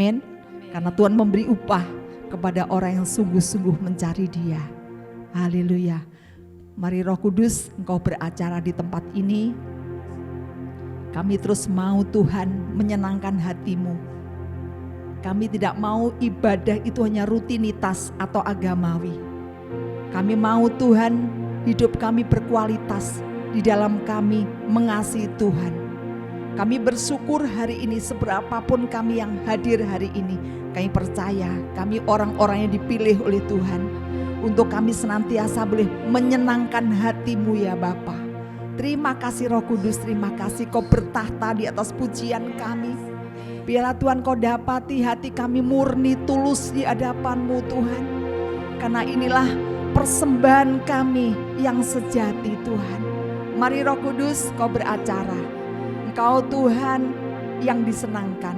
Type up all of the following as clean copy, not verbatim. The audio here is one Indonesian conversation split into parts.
Amin. Karena Tuhan memberi upah kepada orang yang sungguh-sungguh mencari Dia. Haleluya. Mari Roh Kudus, Engkau beracara di tempat ini. Kami terus mau Tuhan menyenangkan hati-Mu. Kami tidak mau ibadah itu hanya rutinitas atau agamawi. Kami mau Tuhan hidup kami berkualitas di dalam kami mengasihi Tuhan. Kami bersyukur hari ini seberapapun kami yang hadir hari ini. Kami percaya kami orang-orang yang dipilih oleh Tuhan. Untuk kami senantiasa boleh menyenangkan hati-Mu ya Bapa. Terima kasih Roh Kudus, terima kasih Kau bertahta di atas pujian kami. Biarlah Tuhan Kau dapati hati kami murni tulus di hadapan-Mu Tuhan. Karena inilah persembahan kami yang sejati Tuhan. Mari Roh Kudus Kau beracara. Engkau Tuhan yang disenangkan.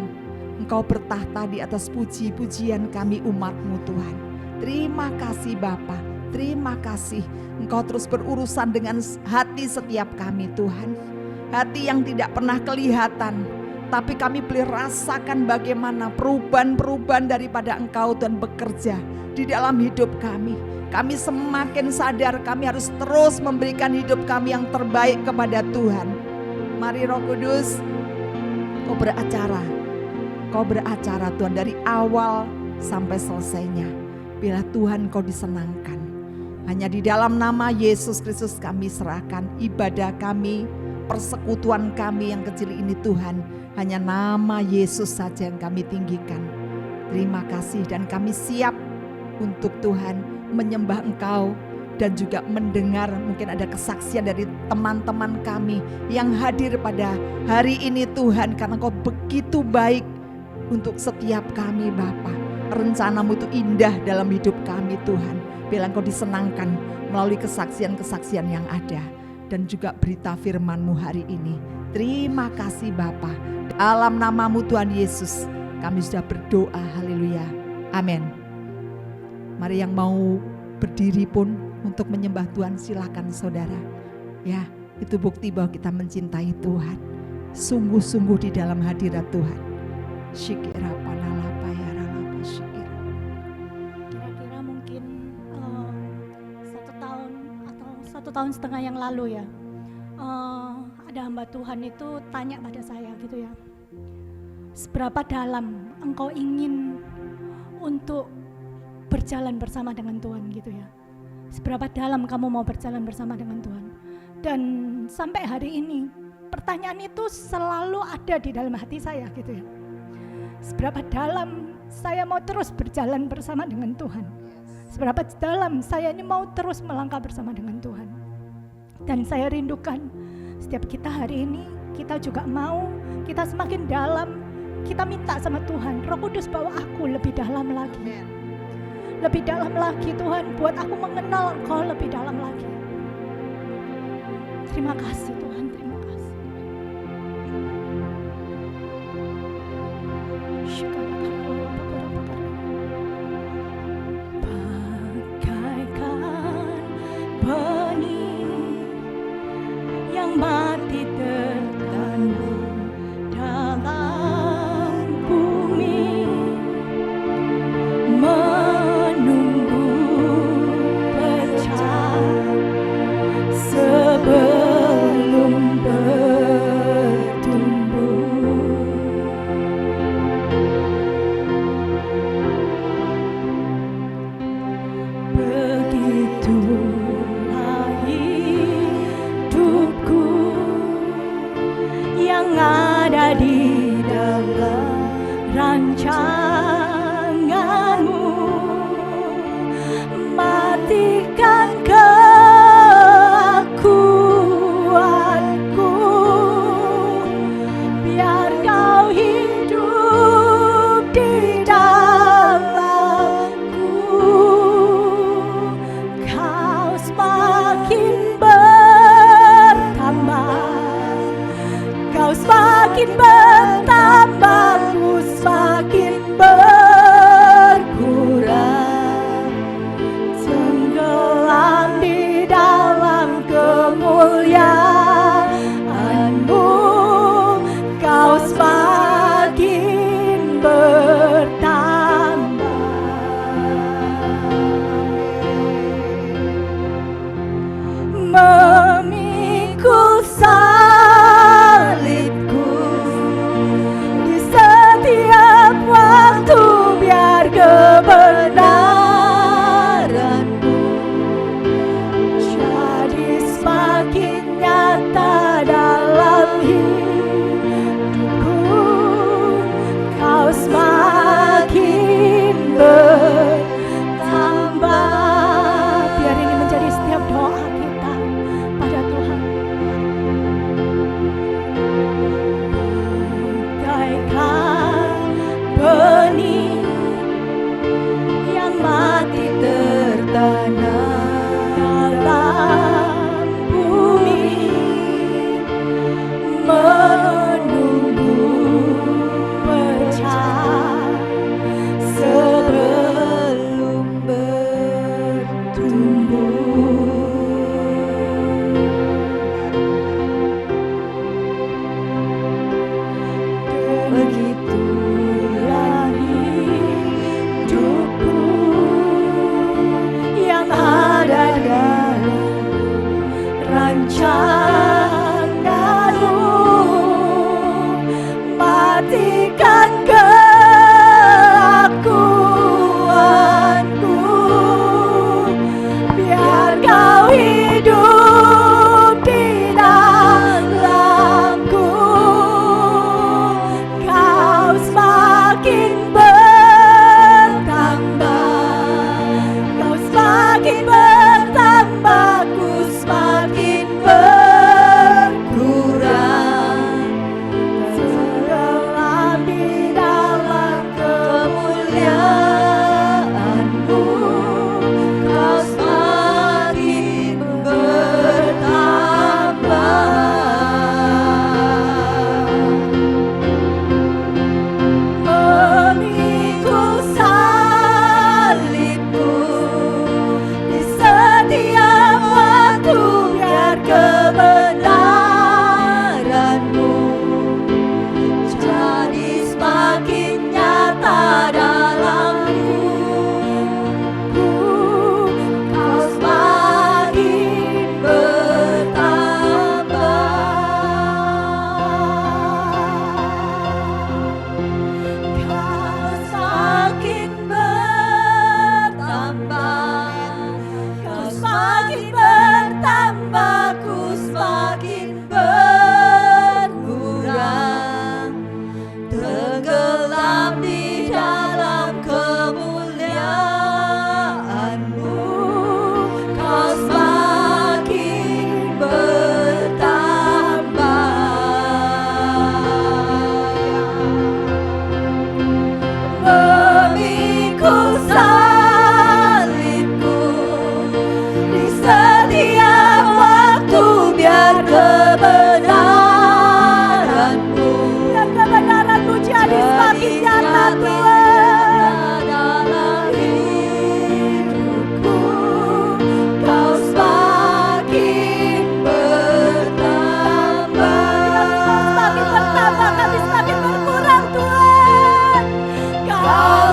Engkau bertahta di atas puji-pujian kami umat-Mu Tuhan. Terima kasih Bapa, terima kasih. Engkau terus berurusan dengan hati setiap kami Tuhan. Hati yang tidak pernah kelihatan, tapi kami boleh rasakan bagaimana perubahan-perubahan daripada Engkau Tuhan bekerja di dalam hidup kami. Kami semakin sadar kami harus terus memberikan hidup kami yang terbaik kepada Tuhan. Mari Roh Kudus, Kau beracara. Kau beracara Tuhan dari awal sampai selesainya. Bila Tuhan Kau disenangkan. Hanya di dalam nama Yesus Kristus kami serahkan ibadah kami, persekutuan kami yang kecil ini Tuhan. Hanya nama Yesus saja yang kami tinggikan. Terima kasih dan kami siap untuk Tuhan menyembah Engkau. Dan juga mendengar mungkin ada kesaksian dari teman-teman kami yang hadir pada hari ini Tuhan. Karena Kau begitu baik untuk setiap kami Bapa. Rencana-Mu itu indah dalam hidup kami Tuhan. Biarlah Engkau disenangkan melalui kesaksian-kesaksian yang ada. Dan juga berita firman-Mu hari ini. Terima kasih Bapa. Dalam nama-Mu Tuhan Yesus kami sudah berdoa. Haleluya. Amin. Mari yang mau berdiri pun untuk menyembah Tuhan silakan saudara. Ya, itu bukti bahwa kita mencintai Tuhan. Sungguh-sungguh di dalam hadirat Tuhan. Syikira panalapa ya ralapa syikira. Kira-kira mungkin 1 tahun atau 1,5 tahun yang lalu ya. Ada hamba Tuhan itu tanya pada saya gitu ya. Seberapa dalam engkau ingin untuk berjalan bersama dengan Tuhan gitu ya. Seberapa dalam kamu mau berjalan bersama dengan Tuhan. Dan sampai hari ini pertanyaan itu selalu ada di dalam hati saya gitu ya. Seberapa dalam saya mau terus berjalan bersama dengan Tuhan. Seberapa dalam saya ini mau terus melangkah bersama dengan Tuhan. Dan saya rindukan setiap kita hari ini kita juga mau kita semakin dalam. Kita minta sama Tuhan, Roh Kudus bawa aku lebih dalam lagi. Lebih dalam lagi Tuhan, buat aku mengenal Engkau lebih dalam lagi. Terima kasih Tuhan, terima kasih. Bagaikan benih yang mati tertanam dalam bumi. Sebelum bertumbuh, begitulah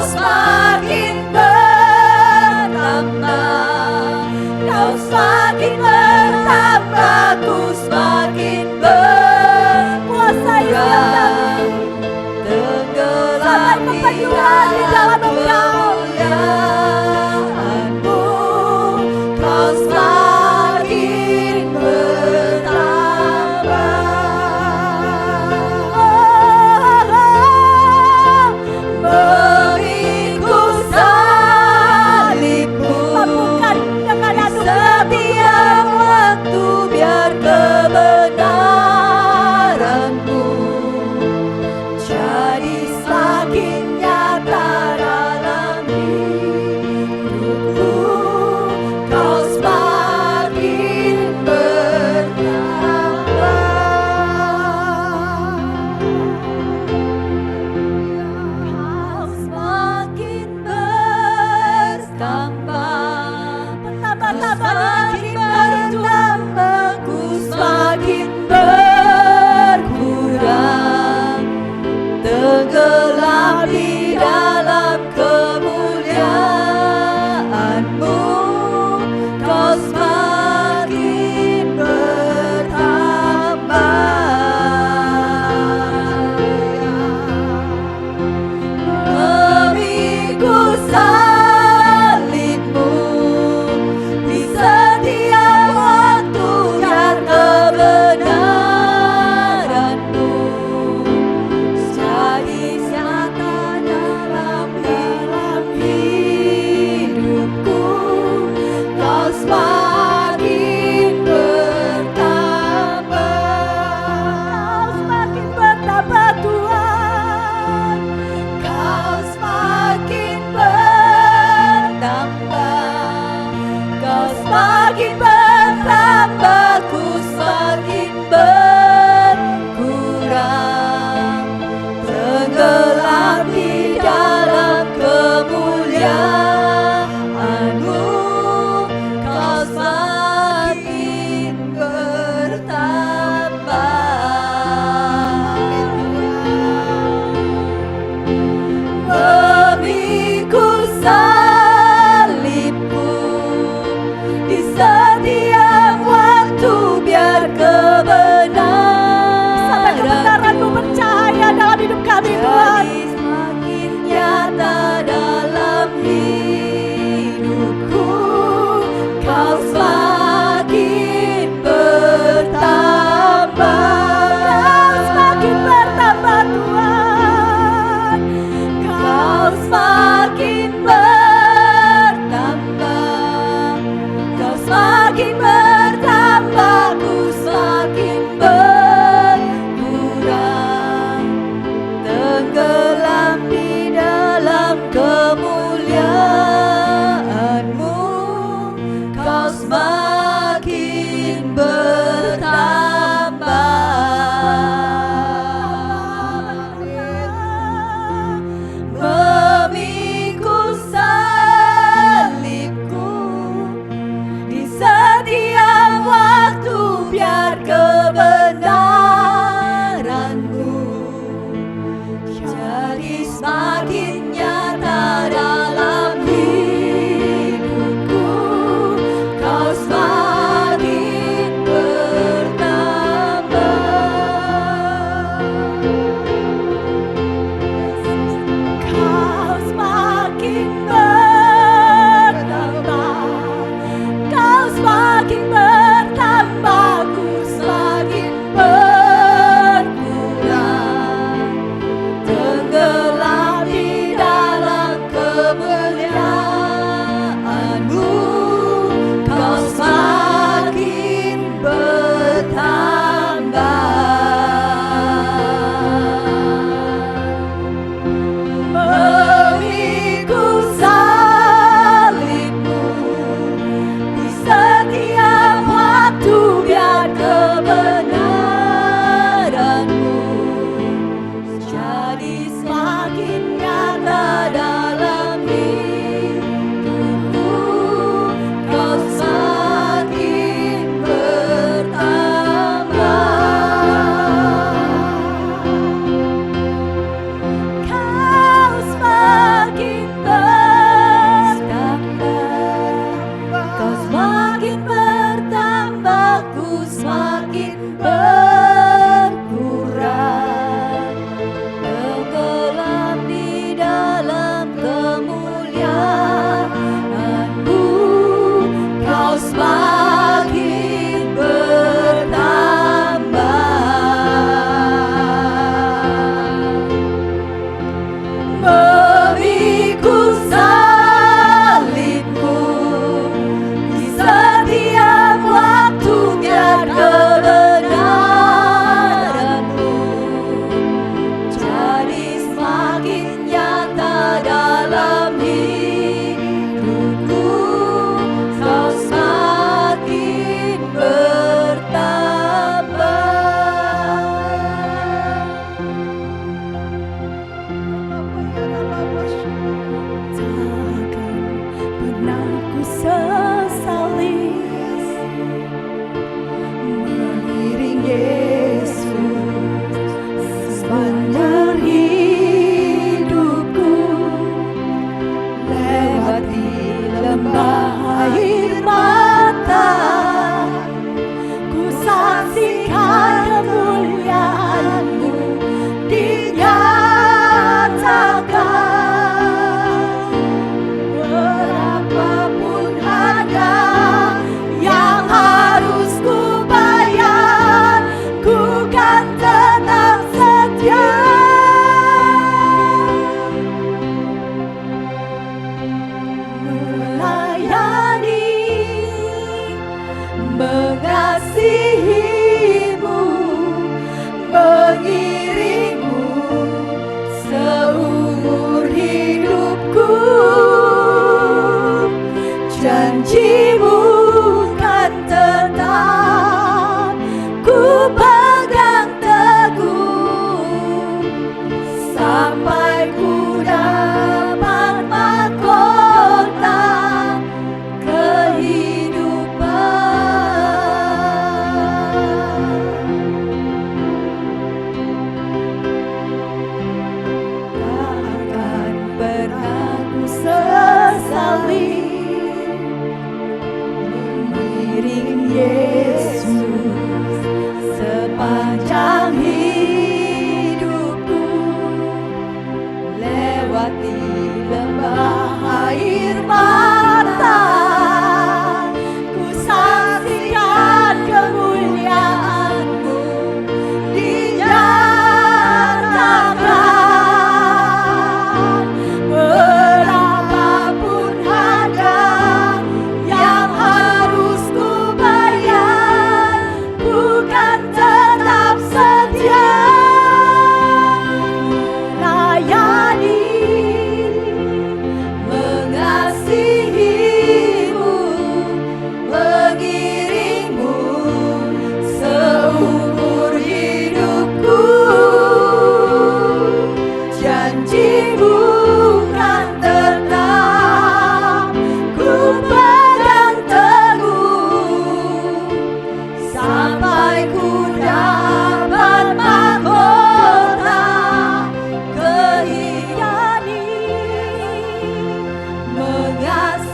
semakin bertambah, Kau semakin bertambah, ku semakin berkuasa. Tenggelam di dalam kemuliaan-Mu, Kau semakin bertambah. Mengikut salib-Mu, setiap waktu biar kebenaran-Mu jadi semakin nyata dalam hidupku. Kau semakin bertambah. Kau semakin bertambah, semakin bertambah, ku semakin berkurang. Tenggelam di dalam kemuliaan-Mu, Kau semakin bertambah. Memikul salib-Mu di setiap waktu, biar kebenaran-Mu jadi nyata dalam hidupku. Kau semakin bertambah. Kau semakin bertambah Tuhan. Kau semakin bertambah. Kau semakin bertambah, ku semakin berkurang. Tenggelam di dalam kemuliaan-Mu, Kau semakin bertambah. Memikul salib-Mu di setiap waktu, biar kebenaran-Mu bercahaya dalam hidup kami Tuhan. Semakin nyata dalam hidup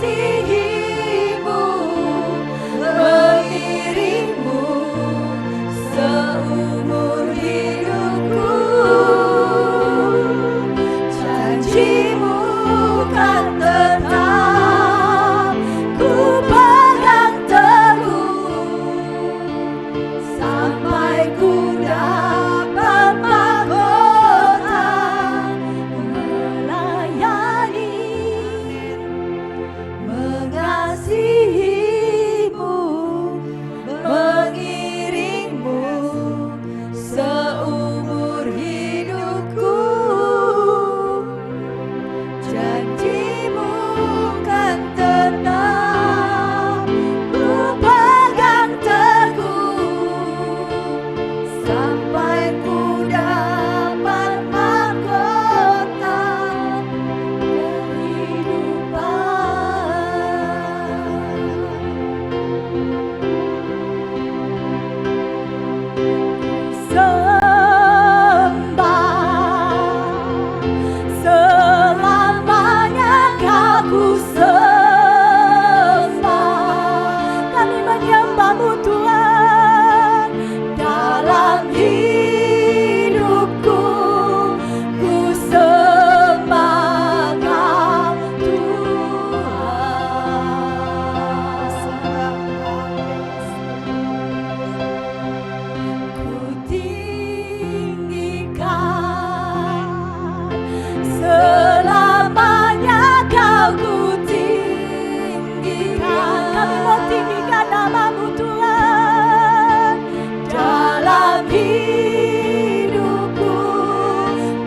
mengasihimu, mengiringmu seumur hidupku. Janjimu kan tetap ku pegang teguh, sampai ku dapat mahkota melayani, mengasihimu, mengiringmu seumur hidupku. Janjimu kan tetap ku pegang teguh, sampai ku dapat mahkota kehidupan. Selamanya aku sembah, kami menyembah-Mu Tuhan. Dalam hidupku ku sembah Kau Tuhan. Ku tinggikan, selamanya Kau ku tinggikan. Kami mau tinggikan nama-Mu Tuhan. Dalam hidupku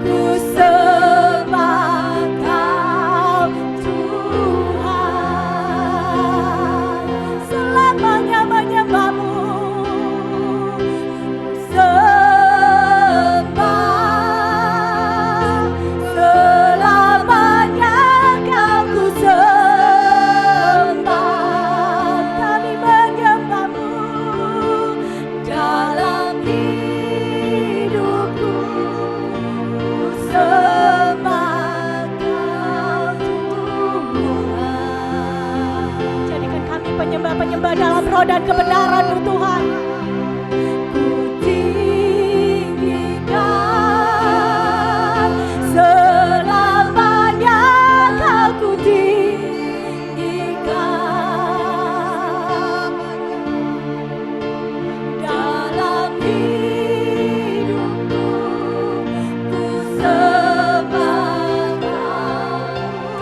ku sembah Kau Tuhan. Selamanya menyembah-Mu, sembah. Selamanya Kau ku sembah. Kami menyembah-Mu. Dalam hidupku ku sembah Kau Tuhan. Jadikan kami penyembah-penyembah dalam roh dan kebenaran-Mu Tuhan. Ku tinggikan, selamanya Kau ku tinggikan. Dalam hidupku ku sembah Kau Tuhan.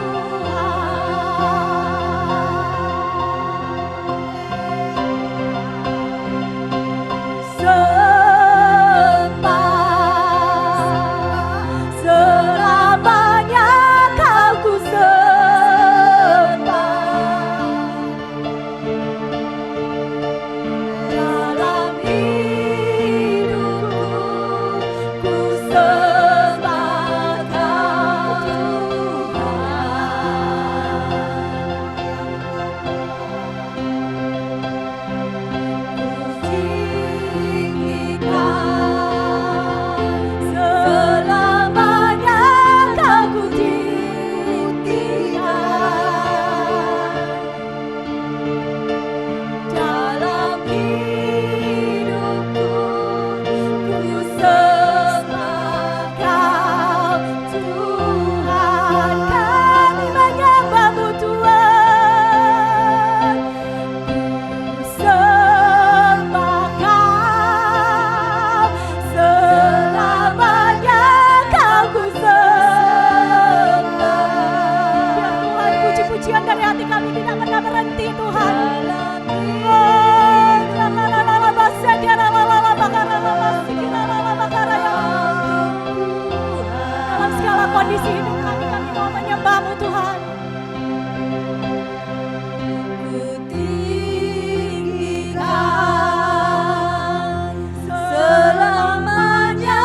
kondisi hidup kami mau menyembah-Mu Tuhan. Ku tinggikan, selamanya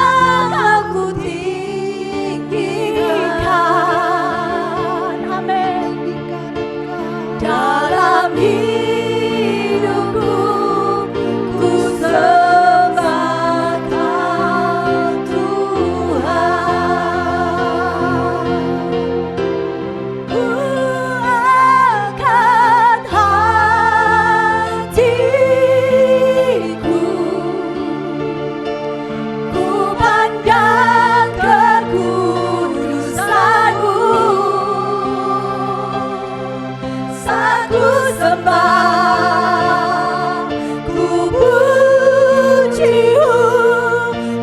Kau ku tinggikan. Amin. Dalam hidupku ku sembah Kau Tuhan. sembah, ku puji-Mu,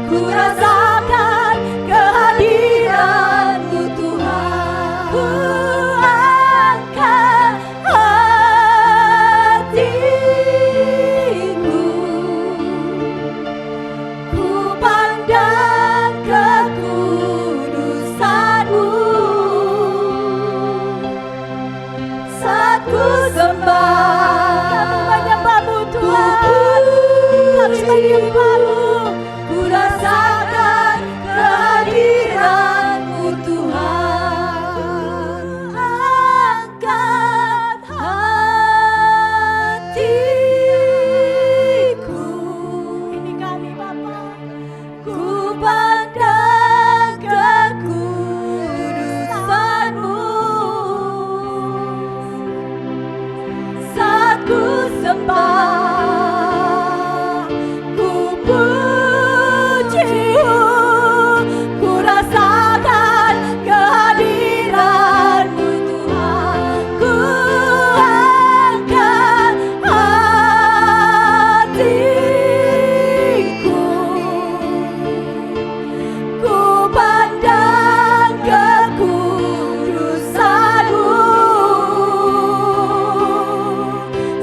ku rasakan kehadiran-Mu Tuhan. Ku angkat hatiku, ku pandang kekudusan-Mu. Saat ku sembah, kami menyembah-Mu Tuhan, kami menyembah-Mu, ku rasakan kehadiran-Mu Tuhan. Angkat hatiku, ini kami Bapa, ku pandang kekudusan-Mu. Saat ku sembah, ku puji-Mu, ku rasakan kehadiran-Mu Tuhan. Ku angkat hatiku, ku pandang kekudusan-Mu.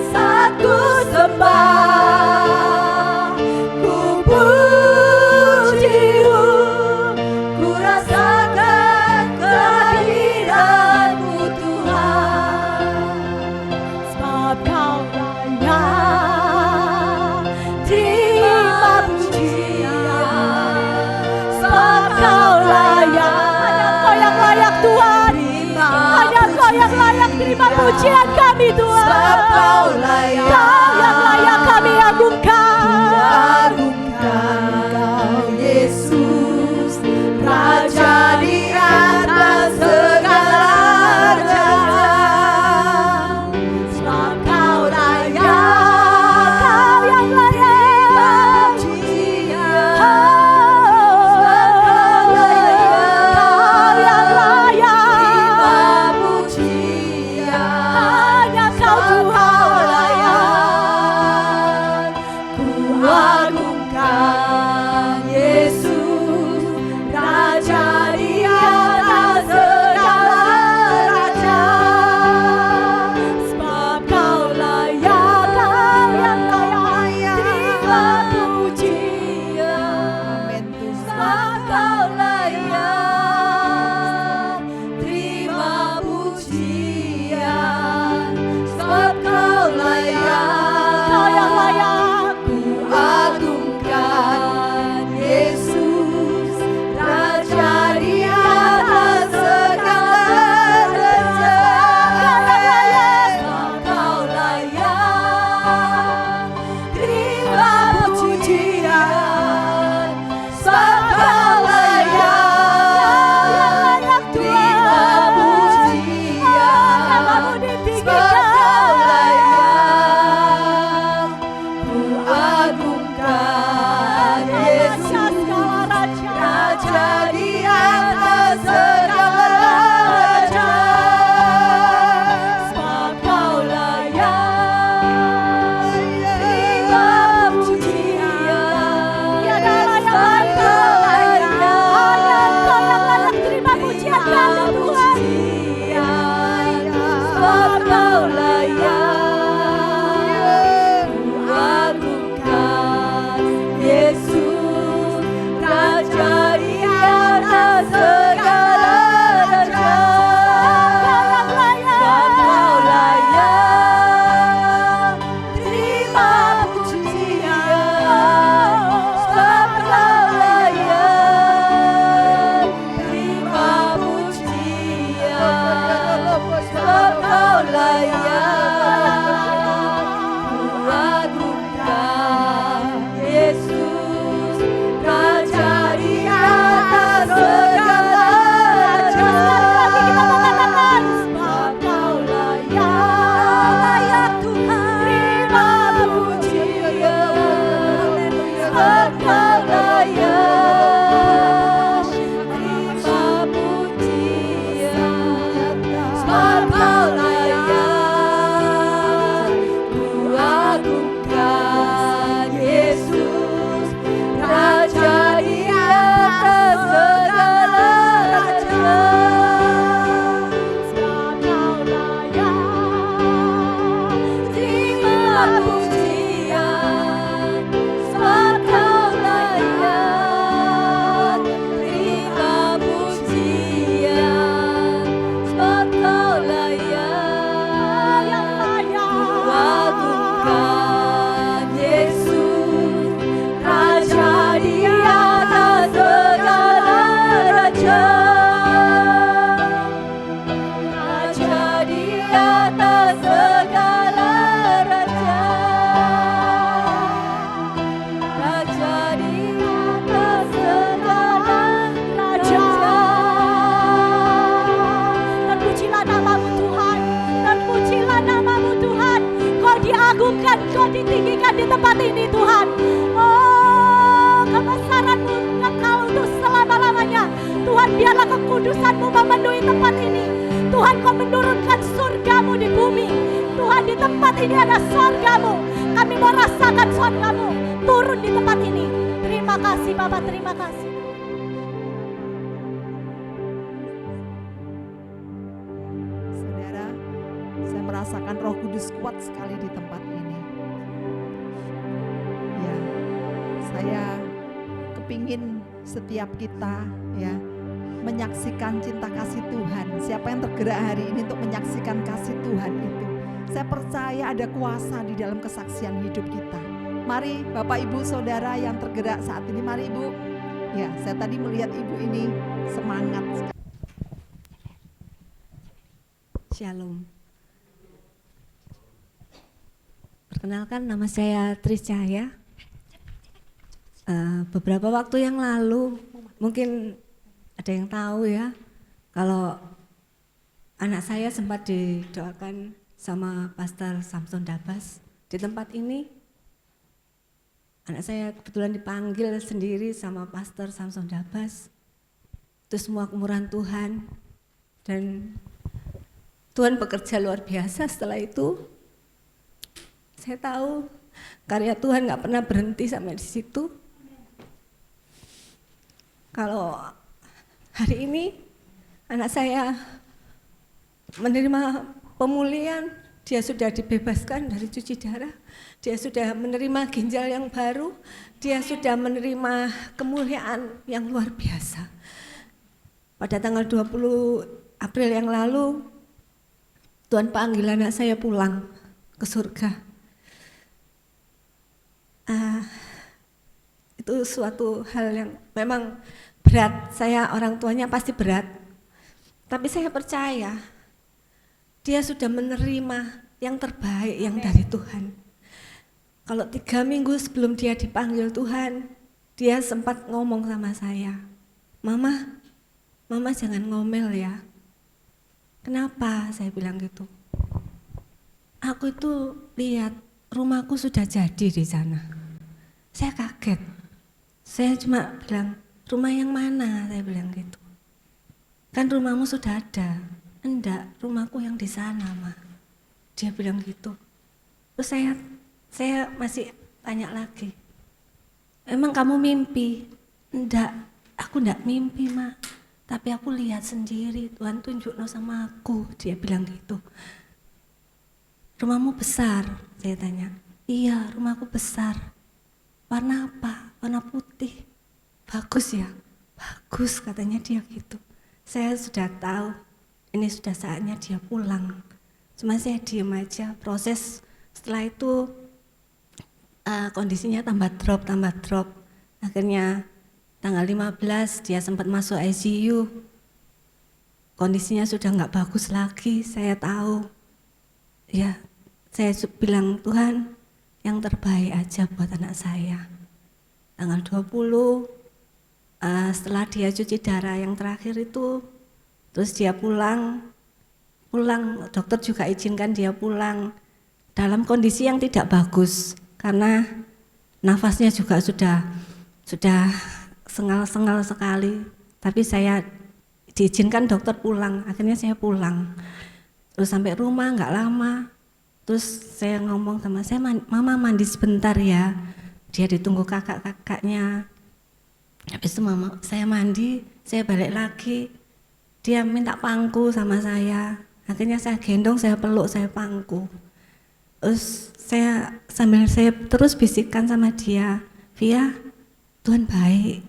Saat ku sembah, ku puji-Mu, ku rasakan kehadiran-Mu Tuhan. Sebab Kau layak terima pujian, sebab Kau layak. Hanya Kau yang layak Tuhan, hanya Kau yang layak terima pujian kami Tuhan. Sebab Kau layak. Kau yang layak kami agungkan. Engkau Yesus, Raja di atas segala raja. Sebab Kau layak, Kau yang layak pujian. Kau yang layak pujian. hanya Kau Tuhan. Ku agungkan Yesus, Raja di atas segala raja. Sebab Kau layak, Kau yang layak terima pujian. Amin Tuhan. Sebab Kau layak terima pujian. Sebab Kau layak. Kau yang layak. Ku agungkan Yesus, Raja di atas segala raja. Sebab Kau layak terima pujian. Sebab Kau layak terima pujian. Sebab Kau layak. Ku agungkan Yesus, Raja di atas segala raja. Sebab Kau layak terima pujian. Tiada layak Sebab lain Kau Tuhan. Hanya Engkau yang layak layak terima pujian kami Tuhan. Sebab Kau layak. Ku agungkan Yesus, Raja di atas segala raja. Sebab Kau layak terima pujian. Sebab Kau layak terima pujian. Sebab Kau layak. Ku agungkan Yesus, Raja di atas segala raja. Kita mengatakan, Sebab Kau layak Tuhan terima pujian. Sebab Kau layak terima pujian. Sebab Kau layak dimuliakan, Engkau ditinggikan di tempat ini Tuhan. Oh, kebesaran-Mu Engkau untuk selama-lamanya. Tuhan, biarlah kekudusan-Mu memenuhi tempat ini. Tuhan, Kau menurunkan surga-Mu di bumi. Tuhan, di tempat ini ada surga-Mu. Kami mau rasakan surga-Mu turun di tempat ini. Terima kasih Bapak, terima kasih. Saudara, saya merasakan Roh Kudus kuat sekali di tempat ini. Ya, saya kepingin setiap kita ya menyaksikan cinta kasih Tuhan. Siapa yang tergerak hari ini untuk menyaksikan kasih Tuhan itu, saya percaya ada kuasa di dalam kesaksian hidup kita. Mari Bapak Ibu Saudara yang tergerak saat ini, mari Ibu. Ya, saya tadi melihat Ibu ini semangat. Shalom. Perkenalkan, nama saya Tris Cahaya. Beberapa waktu yang lalu, mungkin ada yang tahu ya, kalau anak saya sempat didoakan sama Pastor Samson Dabas di tempat ini. Anak saya kebetulan dipanggil sendiri sama Pastor Samson Dabas. Itu semua kemurahan Tuhan, dan Tuhan bekerja luar biasa. Setelah itu saya tahu karya Tuhan gak pernah berhenti sampai di situ. Kalau hari ini anak saya menerima pemulihan, dia sudah dibebaskan dari cuci darah, dia sudah menerima ginjal yang baru, dia sudah menerima kemuliaan yang luar biasa. Pada tanggal 20 April yang lalu, Tuhan panggil anak saya pulang ke surga. Itu suatu hal yang memang berat. Saya orang tuanya pasti berat, tapi saya percaya dia sudah menerima yang terbaik yang dari Tuhan. Kalau 3 minggu sebelum dia dipanggil Tuhan, dia sempat ngomong sama saya, Mama jangan ngomel ya. Kenapa? Saya bilang gitu. Aku itu lihat rumahku sudah jadi di sana. Saya kaget. Saya cuma bilang, rumah yang mana? Saya bilang gitu. Kan rumahmu sudah ada. Enggak, rumahku yang di sana, Ma. Dia bilang gitu. Terus saya masih tanya lagi. Emang kamu mimpi? Enggak, aku enggak mimpi, Ma. Tapi aku lihat sendiri, Tuhan tunjukno sama aku. Dia bilang gitu. Rumahmu besar? Saya tanya. Iya, rumahku besar. Warna apa? Warna putih. Bagus ya? Bagus, katanya dia gitu. Saya sudah tahu, ini sudah saatnya dia pulang. Cuma saya diem aja. Proses setelah itu kondisinya tambah drop. Akhirnya tanggal 15 dia sempat masuk ICU. Kondisinya sudah nggak bagus lagi, saya tahu. Ya, saya bilang, Tuhan yang terbaik aja buat anak saya. Tanggal 20 setelah dia cuci darah yang terakhir itu, terus dia pulang, dokter juga izinkan dia pulang dalam kondisi yang tidak bagus karena nafasnya juga sudah sengal-sengal sekali. Tapi saya diizinkan dokter pulang, akhirnya saya pulang. Terus sampai rumah nggak lama, terus saya ngomong sama saya, Mama mandi sebentar ya. Dia ditunggu kakak-kakaknya. Habis itu saya mandi, saya balik lagi. Dia minta pangku sama saya. Akhirnya saya gendong, saya peluk, saya pangku. Terus sambil saya terus bisikkan sama dia, Via, Tuhan baik.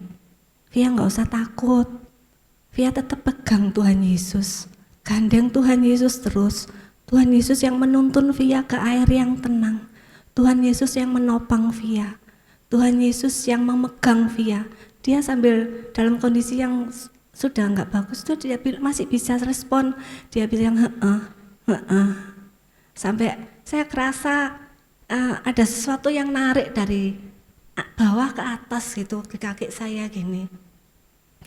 Via nggak usah takut. Via tetap pegang Tuhan Yesus. Gandeng Tuhan Yesus terus. Tuhan Yesus yang menuntun Via ke air yang tenang. Tuhan Yesus yang menopang Via. Tuhan Yesus yang memegang Via. Dia sambil dalam kondisi yang sudah nggak bagus tuh dia masih bisa respon. Dia bilang sampai saya kerasa ada sesuatu yang narik dari bawah ke atas gitu ke kaki saya gini.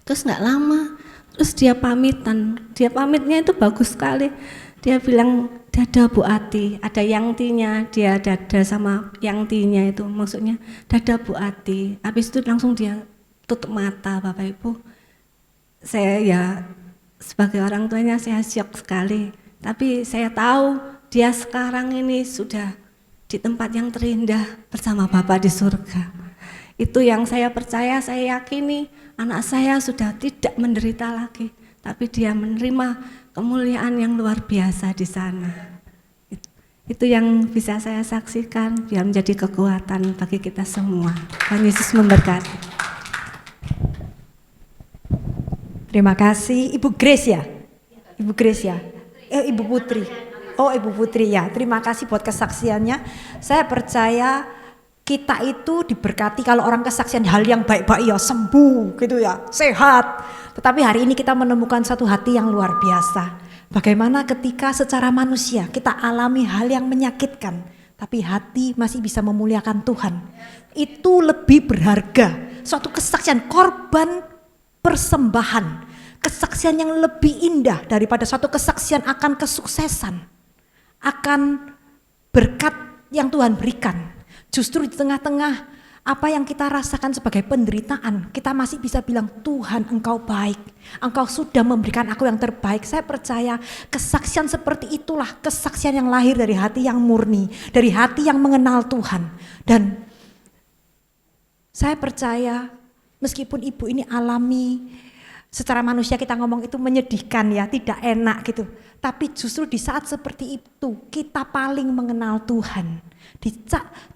Terus nggak lama, terus dia pamitnya itu bagus sekali. Dia bilang, dada Bu Ati, ada yangtinya, dia dada sama yangtinya itu, maksudnya dada Bu Ati. Habis itu langsung dia tutup mata, Bapak Ibu. Saya ya sebagai orang tuanya saya syok sekali. Tapi saya tahu dia sekarang ini sudah di tempat yang terindah bersama Bapa di surga. Itu yang saya percaya, saya yakini anak saya sudah tidak menderita lagi, tapi dia menerima kemuliaan yang luar biasa di sana. Itu yang bisa saya saksikan, biar menjadi kekuatan bagi kita semua. Tuhan Yesus memberkati. Terima kasih, Ibu Grace ya? Ibu Grace ya? Ibu Putri. Oh, Ibu Putri ya. Terima kasih buat kesaksiannya. Saya percaya kita itu diberkati kalau orang kesaksian hal yang baik-baik ya sembuh gitu ya, sehat. Tetapi hari ini kita menemukan satu hati yang luar biasa. Bagaimana ketika secara manusia kita alami hal yang menyakitkan, tapi hati masih bisa memuliakan Tuhan. Itu lebih berharga. Suatu kesaksian korban persembahan. Kesaksian yang lebih indah daripada suatu kesaksian akan kesuksesan, akan berkat yang Tuhan berikan. Justru di tengah-tengah apa yang kita rasakan sebagai penderitaan, kita masih bisa bilang, Tuhan Engkau baik, Engkau sudah memberikan aku yang terbaik. Saya percaya kesaksian seperti itulah kesaksian yang lahir dari hati yang murni, dari hati yang mengenal Tuhan. Dan saya percaya meskipun ibu ini alami, secara manusia kita ngomong itu menyedihkan ya, tidak enak gitu. Tapi justru di saat seperti itu kita paling mengenal Tuhan.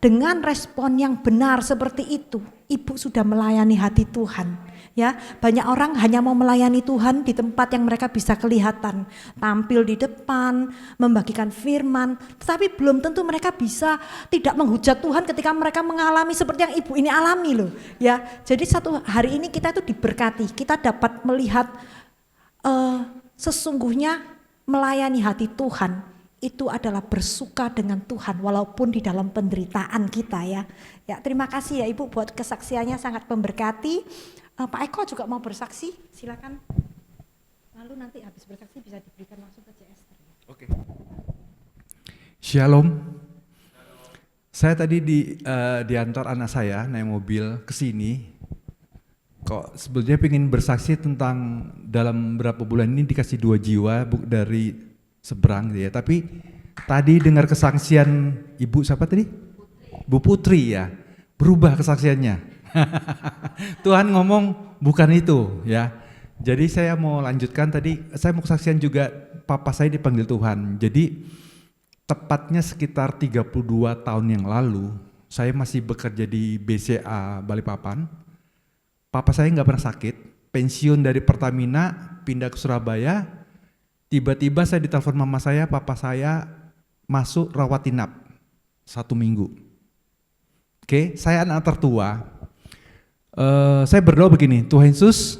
Dengan respon yang benar seperti itu, ibu sudah melayani hati Tuhan. Ya, banyak orang hanya mau melayani Tuhan di tempat yang mereka bisa kelihatan, tampil di depan, membagikan firman, tetapi belum tentu mereka bisa tidak menghujat Tuhan ketika mereka mengalami seperti yang ibu ini alami loh. Ya, jadi satu hari ini kita itu diberkati, kita dapat melihat sesungguhnya melayani hati Tuhan itu adalah bersuka dengan Tuhan walaupun di dalam penderitaan kita ya. Ya, terima kasih ya Ibu buat kesaksiannya sangat memberkati. Pak Eko juga mau bersaksi, silakan. Lalu nanti habis bersaksi bisa diberikan langsung ke CS. Oke. Shalom. Saya tadi diantar anak saya naik mobil ke sini. Kok sebetulnya pengen bersaksi tentang dalam berapa bulan ini dikasih 2 jiwa dari seberang ya. Tapi tadi dengar kesaksian Ibu siapa tadi? Bu Putri ya. Berubah kesaksiannya. Tuhan ngomong bukan itu ya. Jadi saya mau lanjutkan tadi, saya mau kesaksian juga papa saya dipanggil Tuhan. Jadi tepatnya sekitar 32 tahun yang lalu, saya masih bekerja di BCA Balikpapan. Papa saya nggak pernah sakit, pensiun dari Pertamina, pindah ke Surabaya. Tiba-tiba saya ditelepon mama saya, papa saya masuk rawat inap 1 minggu. Oke, saya anak tertua. Saya berdoa begini, Tuhan Yesus,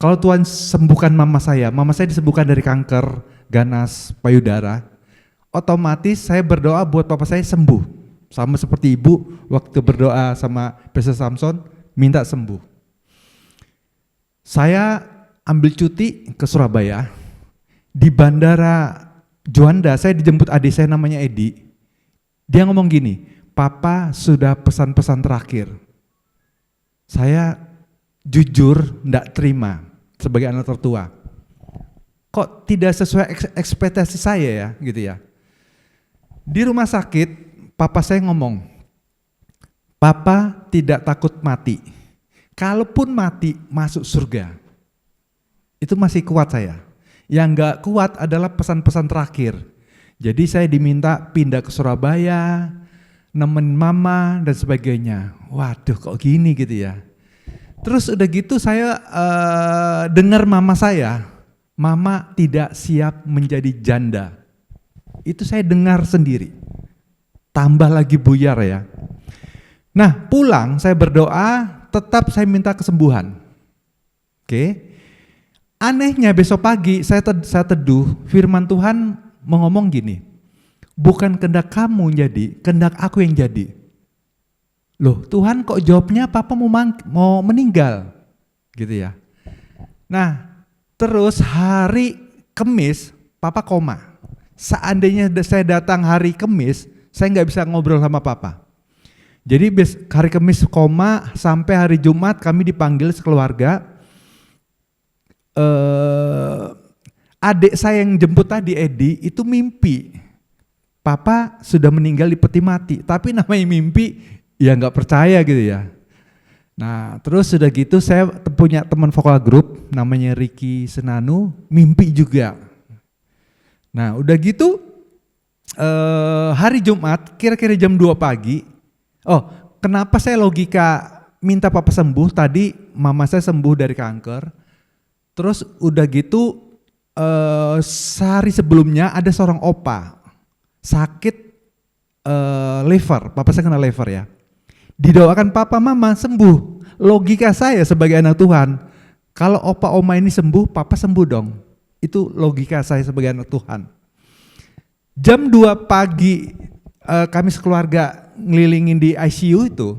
kalau Tuhan sembuhkan mama saya disembuhkan dari kanker ganas payudara, otomatis saya berdoa buat papa saya sembuh. Sama seperti ibu waktu berdoa sama Pastor Samson, minta sembuh. Saya ambil cuti ke Surabaya, di bandara Juanda saya dijemput adik saya namanya Edi. Dia ngomong gini, Papa sudah pesan-pesan terakhir. Saya jujur enggak terima sebagai anak tertua. Kok tidak sesuai ekspektasi saya ya gitu ya. Di rumah sakit papa saya ngomong, Papa tidak takut mati. Kalaupun mati masuk surga. Itu masih kuat saya. Yang enggak kuat adalah pesan-pesan terakhir. Jadi saya diminta pindah ke Surabaya, nemenin mama dan sebagainya. Waduh kok gini gitu ya. Terus udah gitu saya dengar mama saya, mama tidak siap menjadi janda. Itu saya dengar sendiri. Tambah lagi buyar ya. Nah pulang saya berdoa, tetap saya minta kesembuhan. Oke. Anehnya besok pagi saya teduh, firman Tuhan mengomong gini, bukan kehendak kamu jadi, kehendak aku yang jadi. Loh Tuhan kok jawabnya papa mau meninggal gitu ya. Nah terus hari Kamis papa koma. Seandainya saya datang hari Kamis, saya nggak bisa ngobrol sama papa. Jadi hari Kamis koma sampai hari Jumat kami dipanggil sekeluarga. Adik saya yang jemput tadi, Edi, itu mimpi papa sudah meninggal di peti mati. Tapi namanya mimpi, ya nggak percaya gitu ya. Nah terus sudah gitu saya punya teman vokal grup namanya Ricky Senanu, mimpi juga. Nah udah gitu hari Jumat kira-kira jam 2 pagi, kenapa saya logika minta papa sembuh, tadi mama saya sembuh dari kanker, terus udah gitu sehari sebelumnya ada seorang opa sakit liver, papa saya kena liver ya, didoakan papa mama sembuh. Logika saya sebagai anak Tuhan, kalau opa oma ini sembuh, papa sembuh dong. Itu logika saya sebagai anak Tuhan. Jam 2 pagi kami sekeluarga ngelilingin di ICU itu,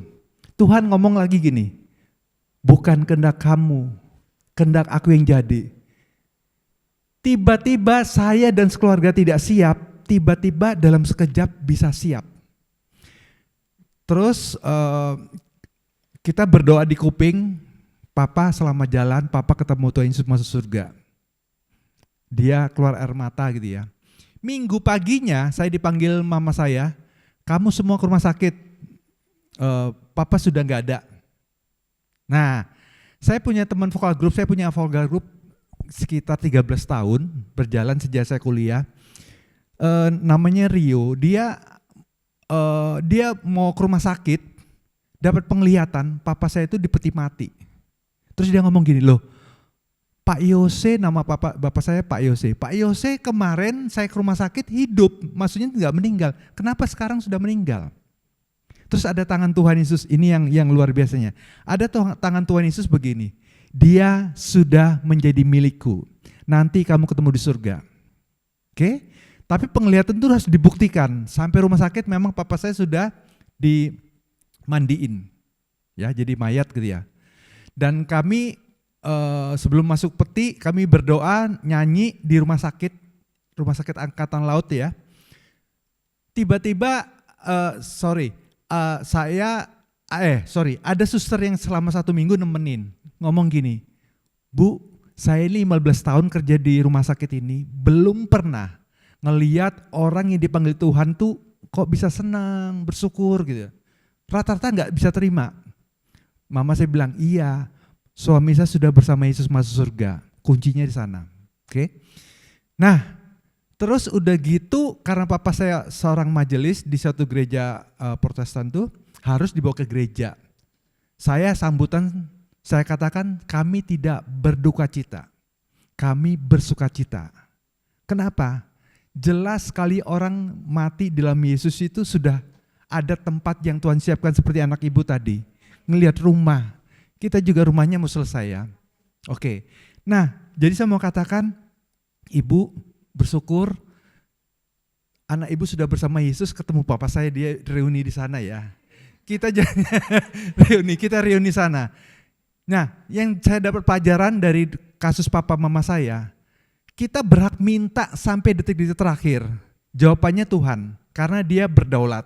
Tuhan ngomong lagi gini, bukan kehendak kamu, kehendak aku yang jadi. Tiba-tiba saya dan sekeluarga tidak siap, tiba-tiba dalam sekejap bisa siap. Terus kita berdoa di kuping, papa selama jalan, papa ketemu Tuhan Yesus masuk surga. Dia keluar air mata gitu ya. Minggu paginya saya dipanggil mama saya, kamu semua ke rumah sakit, papa sudah nggak ada. Nah, saya punya teman vokal grup, sekitar 13 tahun, berjalan sejak saya kuliah, namanya Rio, dia mau ke rumah sakit, dapat penglihatan, papa saya itu di peti mati. Terus dia ngomong gini, loh, Pak Yose, nama bapak saya Pak Yose. Pak Yose kemarin saya ke rumah sakit hidup, maksudnya nggak meninggal. Kenapa sekarang sudah meninggal? Terus ada tangan Tuhan Yesus, ini yang luar biasanya. Ada tangan Tuhan Yesus begini, dia sudah menjadi milikku, nanti kamu ketemu di surga. Oke? Tapi penglihatan itu harus dibuktikan. Sampai rumah sakit memang papa saya sudah dimandiin, ya, jadi mayat gitu ya. Dan kami sebelum masuk peti kami berdoa nyanyi di rumah sakit angkatan laut ya. Tiba-tiba ada suster yang selama 1 minggu nemenin, ngomong gini, Bu, saya ini 15 tahun kerja di rumah sakit ini, belum pernah ngeliat orang yang dipanggil Tuhan tuh kok bisa senang, bersyukur gitu. Rata-rata nggak bisa terima. Mama saya bilang, iya, suami saya sudah bersama Yesus masuk surga, kuncinya di sana. Oke. Nah, terus udah gitu karena papa saya seorang majelis di suatu gereja Protestan tuh harus dibawa ke gereja. Saya katakan kami tidak berduka cita, kami bersuka cita. Kenapa? Jelas sekali orang mati dalam Yesus itu sudah ada tempat yang Tuhan siapkan seperti anak ibu tadi. Ngelihat rumah, kita juga rumahnya mau selesai ya. Oke, nah jadi saya mau katakan, ibu bersyukur anak ibu sudah bersama Yesus, ketemu papa saya, dia reuni di sana ya. Kita reuni sana. Nah, yang saya dapat pelajaran dari kasus papa mama saya, kita berhak minta sampai detik-detik terakhir. Jawabannya Tuhan, karena dia berdaulat.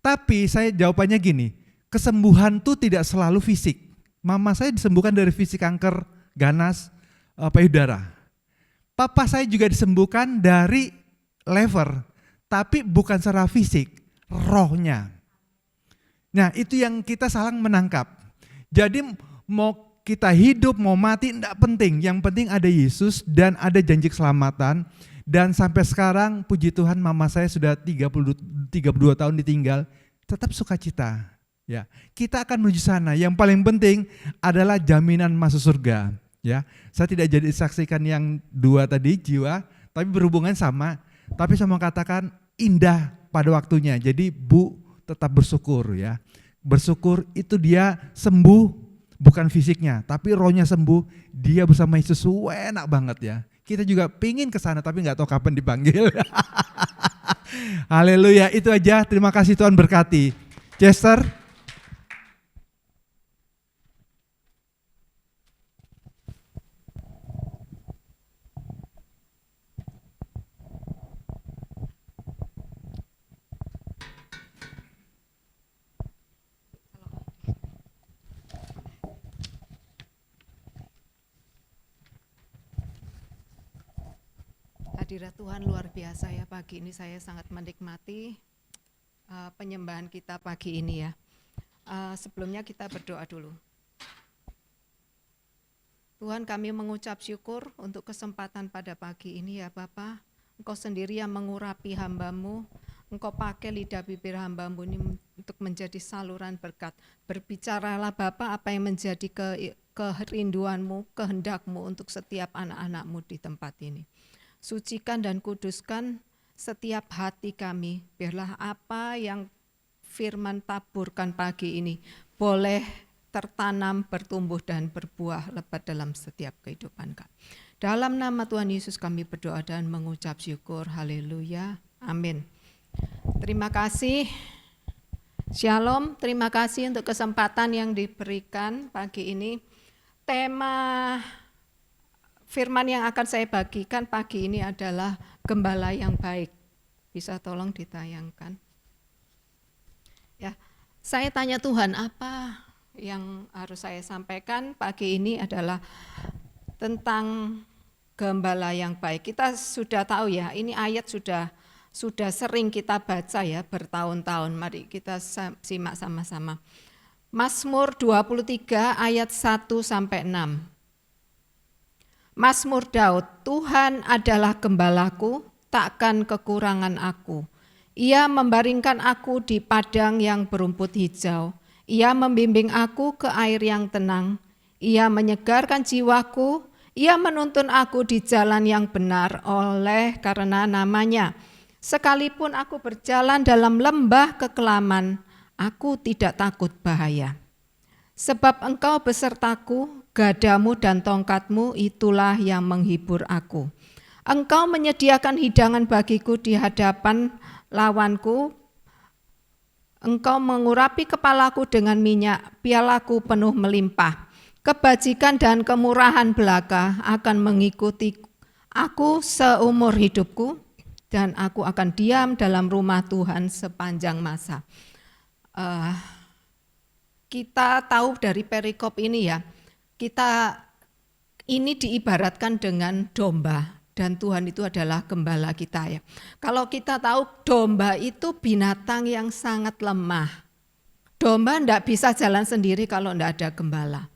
Tapi saya jawabannya gini, kesembuhan itu tidak selalu fisik. Mama saya disembuhkan dari fisik kanker ganas payudara. Papa saya juga disembuhkan dari liver, tapi bukan secara fisik, rohnya. Nah itu yang kita salah menangkap. Jadi mau kita hidup, mau mati, tidak penting. Yang penting ada Yesus dan ada janji keselamatan. Dan sampai sekarang puji Tuhan mama saya sudah 32 tahun ditinggal, tetap sukacita. Ya, kita akan menuju sana. Yang paling penting adalah jaminan masuk surga. Ya, saya tidak jadi saksikan yang 2 tadi jiwa, tapi berhubungan sama. Tapi saya mau katakan indah pada waktunya. Jadi Bu tetap bersyukur ya. Bersyukur itu dia sembuh. Bukan fisiknya, tapi rohnya sembuh, dia bersama Yesus, enak banget ya. Kita juga pingin ke sana tapi nggak tahu kapan dipanggil. Haleluya, itu aja. Terima kasih, Tuhan berkati. Chester. Hadirat Tuhan luar biasa ya, pagi ini saya sangat menikmati penyembahan kita pagi ini ya. Sebelumnya kita berdoa dulu. Tuhan, kami mengucap syukur untuk kesempatan pada pagi ini ya Bapa. Engkau sendiri yang mengurapi hamba-Mu, Engkau pakai lidah bibir hamba-Mu ini untuk menjadi saluran berkat. Berbicaralah Bapa apa yang menjadi kerinduan-Mu, kehendak-Mu untuk setiap anak-anak-Mu di tempat ini. Sucikan dan kuduskan setiap hati kami, biarlah apa yang firman taburkan pagi ini boleh tertanam, bertumbuh dan berbuah lebat dalam setiap kehidupan kami. Dalam nama Tuhan Yesus kami berdoa dan mengucap syukur. Haleluya. Amin. Terima kasih. Shalom. Terima kasih untuk kesempatan yang diberikan pagi ini. Tema firman yang akan saya bagikan pagi ini adalah gembala yang baik. Bisa tolong ditayangkan? Ya, saya tanya Tuhan, apa yang harus saya sampaikan pagi ini adalah tentang gembala yang baik. Kita sudah tahu ya, ini ayat sudah sering kita baca ya bertahun-tahun. Mari kita simak sama-sama. Mazmur 23 ayat 1 sampai 6. Mazmur Daud, Tuhan adalah gembalaku, takkan kekurangan aku. Ia membaringkan aku di padang yang berumput hijau. Ia membimbing aku ke air yang tenang. Ia menyegarkan jiwaku. Ia menuntun aku di jalan yang benar oleh karena namanya. Sekalipun aku berjalan dalam lembah kekelaman, aku tidak takut bahaya. Sebab Engkau besertaku, gadamu dan tongkatmu itulah yang menghibur aku. Engkau menyediakan hidangan bagiku di hadapan lawanku. Engkau mengurapi kepalaku dengan minyak, pialaku penuh melimpah. Kebajikan dan kemurahan belaka akan mengikuti aku seumur hidupku, dan aku akan diam dalam rumah Tuhan sepanjang masa. Kita tahu dari perikop ini ya, kita ini diibaratkan dengan domba. Dan Tuhan itu adalah gembala kita ya. Kalau kita tahu domba itu binatang yang sangat lemah. Domba enggak bisa jalan sendiri kalau enggak ada gembala.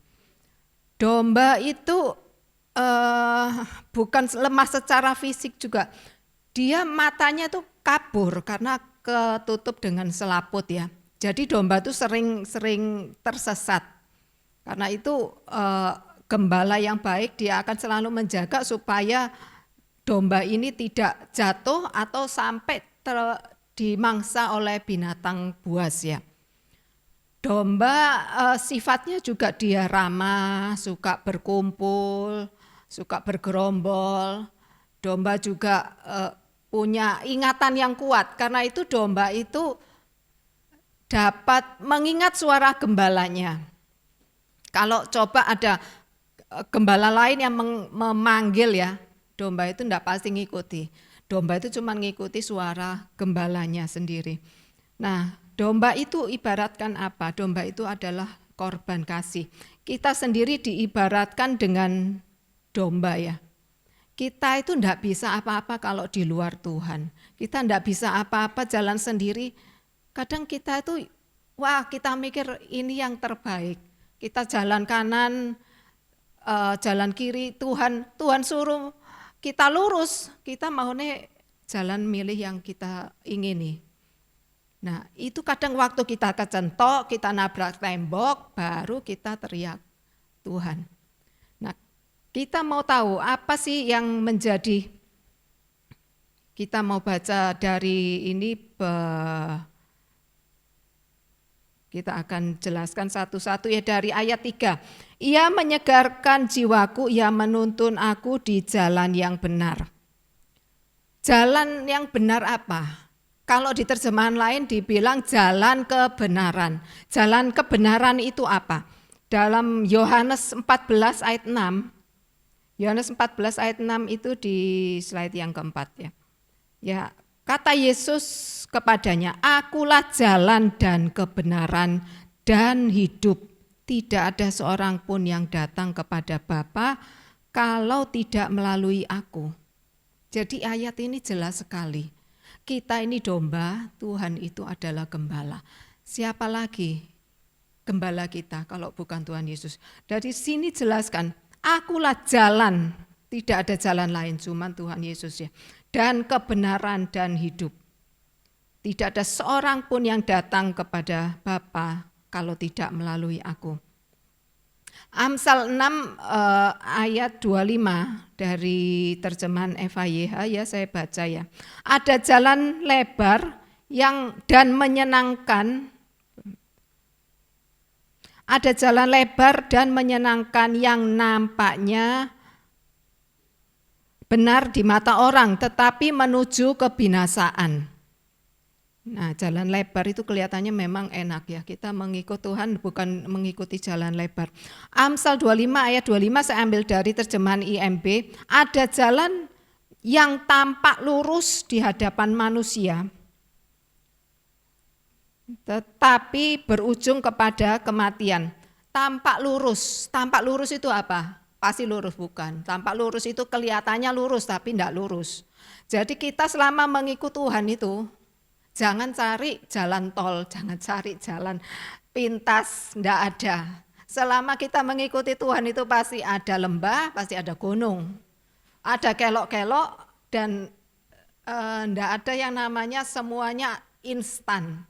Domba itu bukan lemah secara fisik juga. Dia matanya tuh kabur karena ketutup dengan selaput ya. Jadi domba itu sering tersesat. Karena itu gembala yang baik dia akan selalu menjaga supaya domba ini tidak jatuh atau sampai dimangsa oleh binatang buas ya. Domba sifatnya juga dia ramah, suka berkumpul, suka bergerombol. Domba juga punya ingatan yang kuat, karena itu domba itu dapat mengingat suara gembalanya. Kalau coba ada gembala lain yang memanggil ya, domba itu enggak pasti ngikuti. Domba itu cuma ngikuti suara gembalanya sendiri. Nah, domba itu ibaratkan apa? Domba itu adalah korban kasih. Kita sendiri diibaratkan dengan domba ya. Kita itu enggak bisa apa-apa kalau di luar Tuhan. Kita enggak bisa apa-apa jalan sendiri. Kadang kita itu, kita mikir ini yang terbaik. Kita jalan kanan, jalan kiri, Tuhan suruh kita lurus, kita maunya jalan milih yang kita ingini. Nah, itu kadang waktu kita kecentok, kita nabrak tembok, baru kita teriak Tuhan. Nah, kita mau tahu apa sih yang menjadi, kita mau baca dari ini, kita akan jelaskan satu-satu ya dari ayat 3. Ia menyegarkan jiwaku, ia menuntun aku di jalan yang benar. Jalan yang benar apa? Kalau di terjemahan lain dibilang jalan kebenaran. Jalan kebenaran itu apa? Dalam Yohanes 14 ayat 6. Yohanes 14 ayat 6 itu di slide yang keempat ya. Ya, kata Yesus kepadanya, "Akulah jalan dan kebenaran dan hidup. Tidak ada seorang pun yang datang kepada Bapa kalau tidak melalui aku." Jadi ayat ini jelas sekali. Kita ini domba, Tuhan itu adalah gembala. Siapa lagi gembala kita kalau bukan Tuhan Yesus? Dari sini jelaskan, akulah jalan, tidak ada jalan lain, cuma Tuhan Yesus ya. Dan kebenaran dan hidup. Tidak ada seorang pun yang datang kepada Bapa kalau tidak melalui aku. Amsal 6 ayat 25 dari terjemahan FHYH ya, saya baca ya. Ada jalan lebar yang dan menyenangkan. Ada jalan lebar dan menyenangkan yang nampaknya benar di mata orang, tetapi menuju kebinasaan. Nah, jalan lebar itu kelihatannya memang enak ya. Kita mengikut Tuhan bukan mengikuti jalan lebar. Amsal 25 ayat 25 saya ambil dari terjemahan IMB. Ada jalan yang tampak lurus di hadapan manusia, tetapi berujung kepada kematian. Tampak lurus itu apa? Pasti lurus bukan. Tampak lurus itu kelihatannya lurus tapi tidak lurus. Jadi kita selama mengikut Tuhan itu, jangan cari jalan tol, jangan cari jalan pintas, enggak ada. Selama kita mengikuti Tuhan itu pasti ada lembah, pasti ada gunung. Ada kelok-kelok dan enggak ada yang namanya semuanya instan.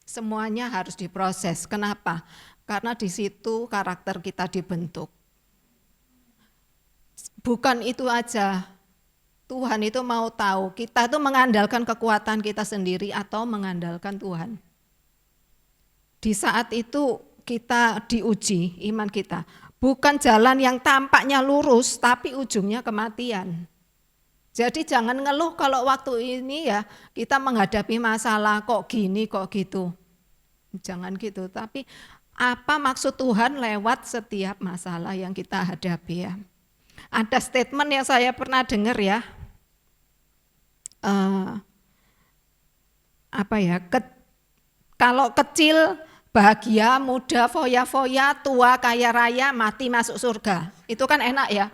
Semuanya harus diproses. Kenapa? Karena di situ karakter kita dibentuk. Bukan itu aja. Tuhan itu mau tahu kita itu mengandalkan kekuatan kita sendiri atau mengandalkan Tuhan. Di saat itu kita diuji iman kita. Bukan jalan yang tampaknya lurus tapi ujungnya kematian. Jadi jangan ngeluh kalau waktu ini ya kita menghadapi masalah kok gini kok gitu. Jangan gitu, tapi apa maksud Tuhan lewat setiap masalah yang kita hadapi ya. Ada statement yang saya pernah dengar ya. Kalau kecil bahagia, muda foya-foya, tua kaya raya, mati masuk surga. Itu kan enak ya.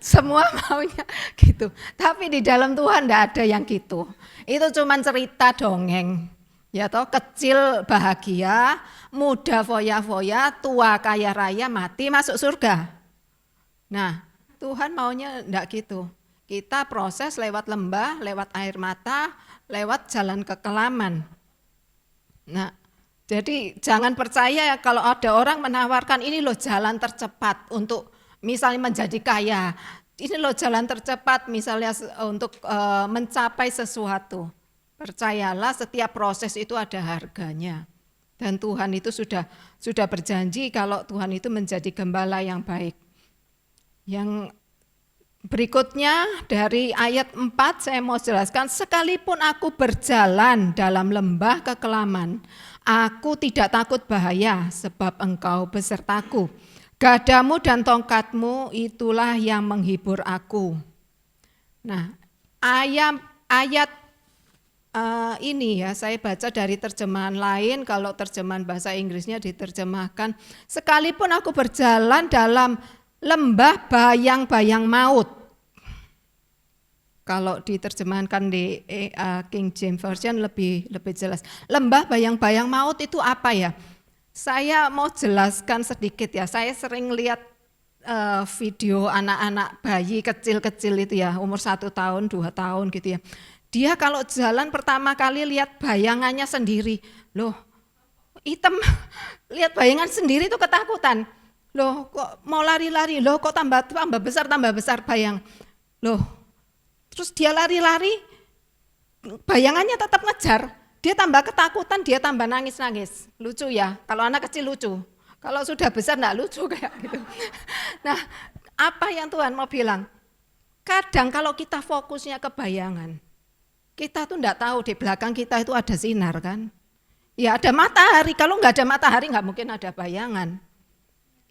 Semua maunya gitu. Tapi di dalam Tuhan enggak ada yang gitu. Itu cuma cerita dongeng. Ya toh, kecil bahagia, muda foya-foya, tua kaya raya, mati masuk surga. Nah, Tuhan maunya enggak gitu. Kita proses lewat lembah, lewat air mata, lewat jalan kekelaman. Nah, jadi jangan percaya kalau ada orang menawarkan ini loh jalan tercepat untuk misalnya menjadi kaya. Ini loh jalan tercepat misalnya untuk mencapai sesuatu. Percayalah setiap proses itu ada harganya. Dan Tuhan itu sudah berjanji kalau Tuhan itu menjadi gembala yang baik. Yang berikutnya dari ayat 4 saya mau jelaskan, sekalipun aku berjalan dalam lembah kekelaman, aku tidak takut bahaya sebab engkau besertaku. Gadamu dan tongkatmu itulah yang menghibur aku. Nah, ayat ini ya saya baca dari terjemahan lain, kalau terjemahan bahasa Inggrisnya diterjemahkan, sekalipun aku berjalan dalam lembah bayang-bayang maut. Kalau diterjemahkan di King James Version lebih jelas. Lembah bayang-bayang maut itu apa ya? Saya mau jelaskan sedikit ya. Saya sering lihat video anak-anak bayi kecil-kecil itu ya, umur 1 tahun, 2 tahun gitu ya. Dia kalau jalan pertama kali lihat bayangannya sendiri. Loh, hitam, lihat bayangan sendiri itu ketakutan. Loh kok mau lari-lari, loh kok tambah besar bayang. Loh, terus dia lari-lari, bayangannya tetap ngejar. Dia tambah ketakutan, dia tambah nangis-nangis. Lucu ya, kalau anak kecil lucu. Kalau sudah besar enggak lucu kayak gitu. Nah, apa yang Tuhan mau bilang? Kadang kalau kita fokusnya ke bayangan, kita tuh enggak tahu di belakang kita itu ada sinar kan. Ya ada matahari, kalau enggak ada matahari enggak mungkin ada bayangan.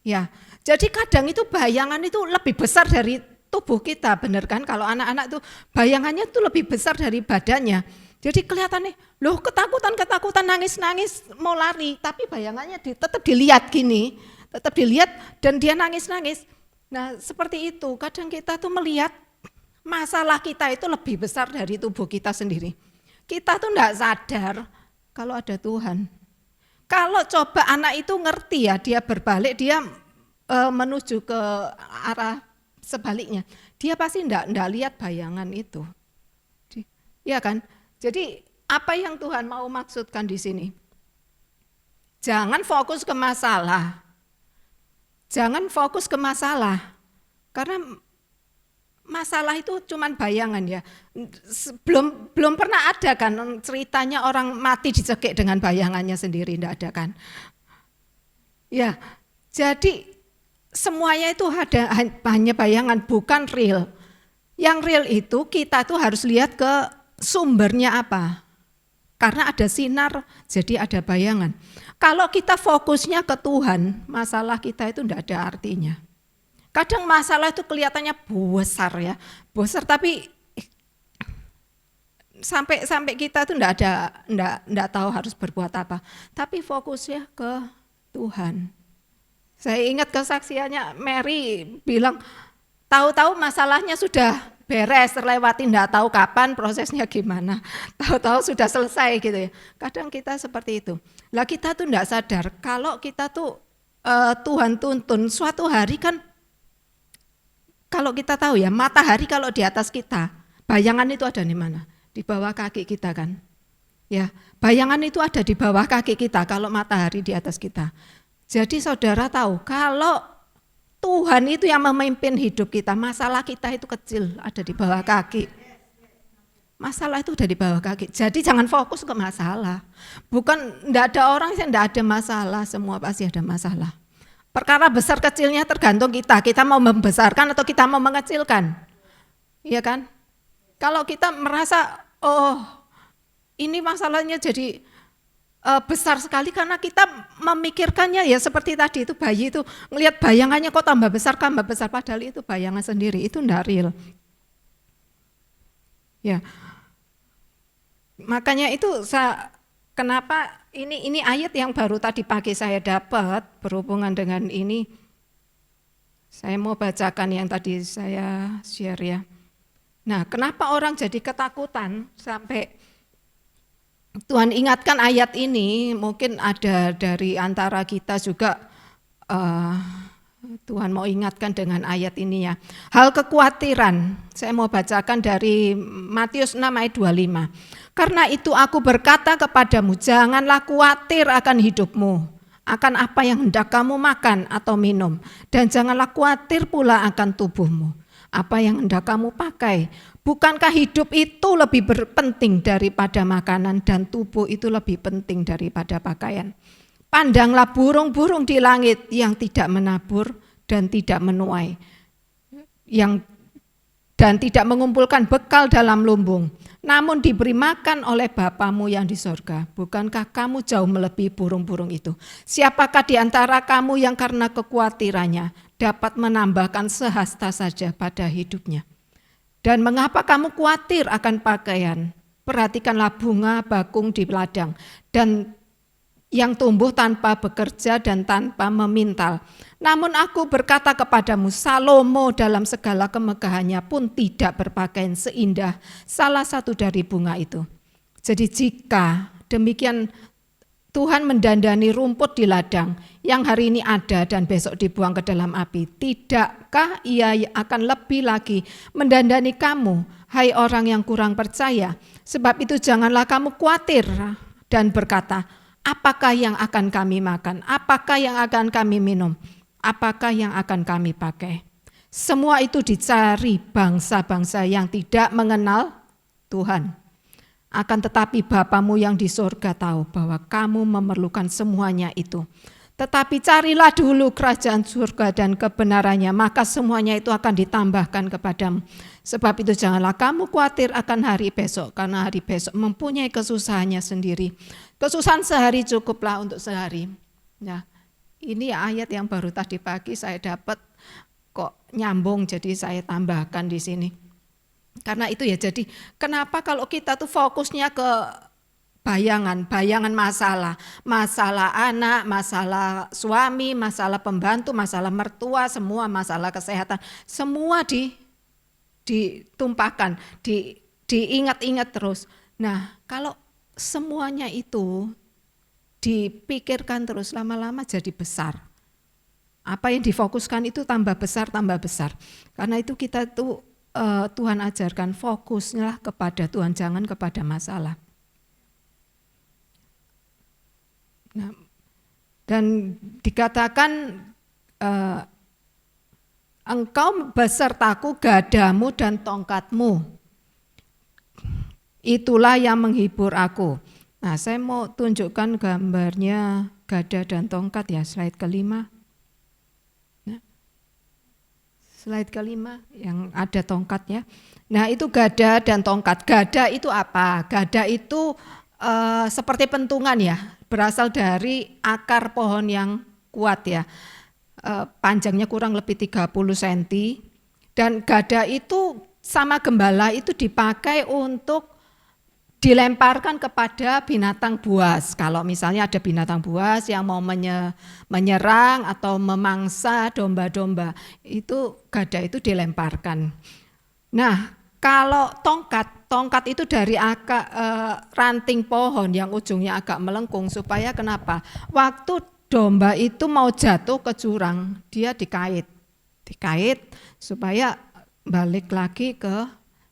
Ya, jadi kadang itu bayangan itu lebih besar dari tubuh kita, benar kan? Kalau anak-anak itu bayangannya itu lebih besar dari badannya. Jadi kelihatannya, loh ketakutan, nangis-nangis, mau lari, tapi bayangannya tetap dilihat gini, tetap dilihat dan dia nangis-nangis. Nah seperti itu, kadang kita tuh melihat Masalah kita itu lebih besar dari tubuh kita sendiri. Kita tuh enggak sadar kalau ada Tuhan. Kalau coba anak itu ngerti ya, dia berbalik, dia menuju ke arah sebaliknya, dia pasti enggak lihat bayangan itu. Iya kan? Jadi apa yang Tuhan mau maksudkan di sini? Jangan fokus ke masalah. Jangan fokus ke masalah. Karena masalah itu cuman bayangan ya. Belum pernah ada kan ceritanya orang mati dicekik dengan bayangannya sendiri, enggak ada kan. Ya, jadi semuanya itu hanya bayangan, bukan real. Yang real itu kita tuh harus lihat ke sumbernya apa. Karena ada sinar, jadi ada bayangan. Kalau kita fokusnya ke Tuhan, masalah kita itu enggak ada artinya. Kadang masalah itu kelihatannya besar ya, besar tapi sampai kita tuh enggak tahu harus berbuat apa. Tapi fokusnya ke Tuhan. Saya ingat kesaksiannya Mary bilang, tahu-tahu masalahnya sudah beres, terlewati, enggak tahu kapan prosesnya gimana. Tahu-tahu sudah selesai gitu ya. Kadang kita seperti itu. Lah kita tuh enggak sadar kalau kita tuh Tuhan tuntun suatu hari kan, kalau kita tahu ya, matahari kalau di atas kita, bayangan itu ada di mana? Di bawah kaki kita kan. Ya, bayangan itu ada di bawah kaki kita kalau matahari di atas kita. Jadi saudara tahu kalau Tuhan itu yang memimpin hidup kita, masalah kita itu kecil, ada di bawah kaki. Masalah itu ada di bawah kaki. Jadi jangan fokus ke masalah. Bukan, enggak ada orang yang enggak ada masalah, semua pasti ada masalah. Perkara besar kecilnya tergantung kita mau membesarkan atau kita mau mengecilkan. Iya kan? Kalau kita merasa, oh ini masalahnya jadi besar sekali karena kita memikirkannya ya seperti tadi itu bayi itu ngelihat bayangannya kok tambah besar, padahal itu bayangan sendiri, itu enggak real. Ya. Makanya itu kenapa ini ayat yang baru tadi pagi saya dapat berhubungan dengan ini. Saya mau bacakan yang tadi saya share ya. Nah, kenapa orang jadi ketakutan sampai Tuhan ingatkan ayat ini, mungkin ada dari antara kita juga Tuhan mau ingatkan dengan ayat ini ya. Hal kekhawatiran, saya mau bacakan dari Matius 6 ayat 25. Karena itu aku berkata kepadamu, janganlah khawatir akan hidupmu, akan apa yang hendak kamu makan atau minum, dan janganlah khawatir pula akan tubuhmu, apa yang hendak kamu pakai. Bukankah hidup itu lebih penting daripada makanan dan tubuh itu lebih penting daripada pakaian? Pandanglah burung-burung di langit yang tidak menabur dan tidak menuai, dan tidak mengumpulkan bekal dalam lumbung, namun diberi makan oleh Bapamu yang di sorga. Bukankah kamu jauh melebihi burung-burung itu? Siapakah di antara kamu yang karena kekhawatirannya dapat menambahkan sehasta saja pada hidupnya? Dan mengapa kamu khawatir akan pakaian? Perhatikanlah bunga bakung di ladang dan yang tumbuh tanpa bekerja dan tanpa memintal. Namun aku berkata kepadamu, Salomo dalam segala kemegahannya pun tidak berpakaian seindah salah satu dari bunga itu. Jadi jika demikian Tuhan mendandani rumput di ladang yang hari ini ada dan besok dibuang ke dalam api, tidakkah Ia akan lebih lagi mendandani kamu, hai orang yang kurang percaya? Sebab itu janganlah kamu khawatir dan berkata, apakah yang akan kami makan? Apakah yang akan kami minum? Apakah yang akan kami pakai? Semua itu dicari bangsa-bangsa yang tidak mengenal Tuhan. Akan tetapi Bapamu yang di surga tahu bahwa kamu memerlukan semuanya itu. Tetapi carilah dulu kerajaan surga dan kebenarannya, maka semuanya itu akan ditambahkan kepadamu. Sebab itu janganlah kamu khawatir akan hari besok, karena hari besok mempunyai kesusahannya sendiri. Kesusahan sehari cukuplah untuk sehari. Nah, ini ayat yang baru tadi pagi saya dapat, kok nyambung, jadi saya tambahkan di sini. Karena itu ya, jadi kenapa kalau kita tuh fokusnya ke bayangan masalah anak, masalah suami, masalah pembantu, masalah mertua, semua masalah kesehatan, semua ditumpahkan, diingat-ingat terus. Nah, kalau semuanya itu dipikirkan terus, lama-lama jadi besar. Apa yang difokuskan itu tambah besar. Karena itu kita tuh Tuhan ajarkan fokusnya kepada Tuhan, jangan kepada masalah. Nah, dan dikatakan engkau besertaku gadamu dan tongkatmu, itulah yang menghibur aku. Nah, saya mau tunjukkan gambarnya gada dan tongkat ya, slide kelima. Nah, slide kelima yang ada tongkatnya. Nah, itu gada dan tongkat. Gada itu apa? Gada itu seperti pentungan ya, berasal dari akar pohon yang kuat ya. Panjangnya kurang lebih 30 cm. Dan gada itu sama gembala itu dipakai untuk dilemparkan kepada binatang buas. Kalau misalnya ada binatang buas yang mau menyerang atau memangsa domba-domba, itu gada itu dilemparkan. Nah, kalau tongkat itu dari ranting pohon yang ujungnya agak melengkung, supaya kenapa? Waktu domba itu mau jatuh ke jurang, dia dikait supaya balik lagi ke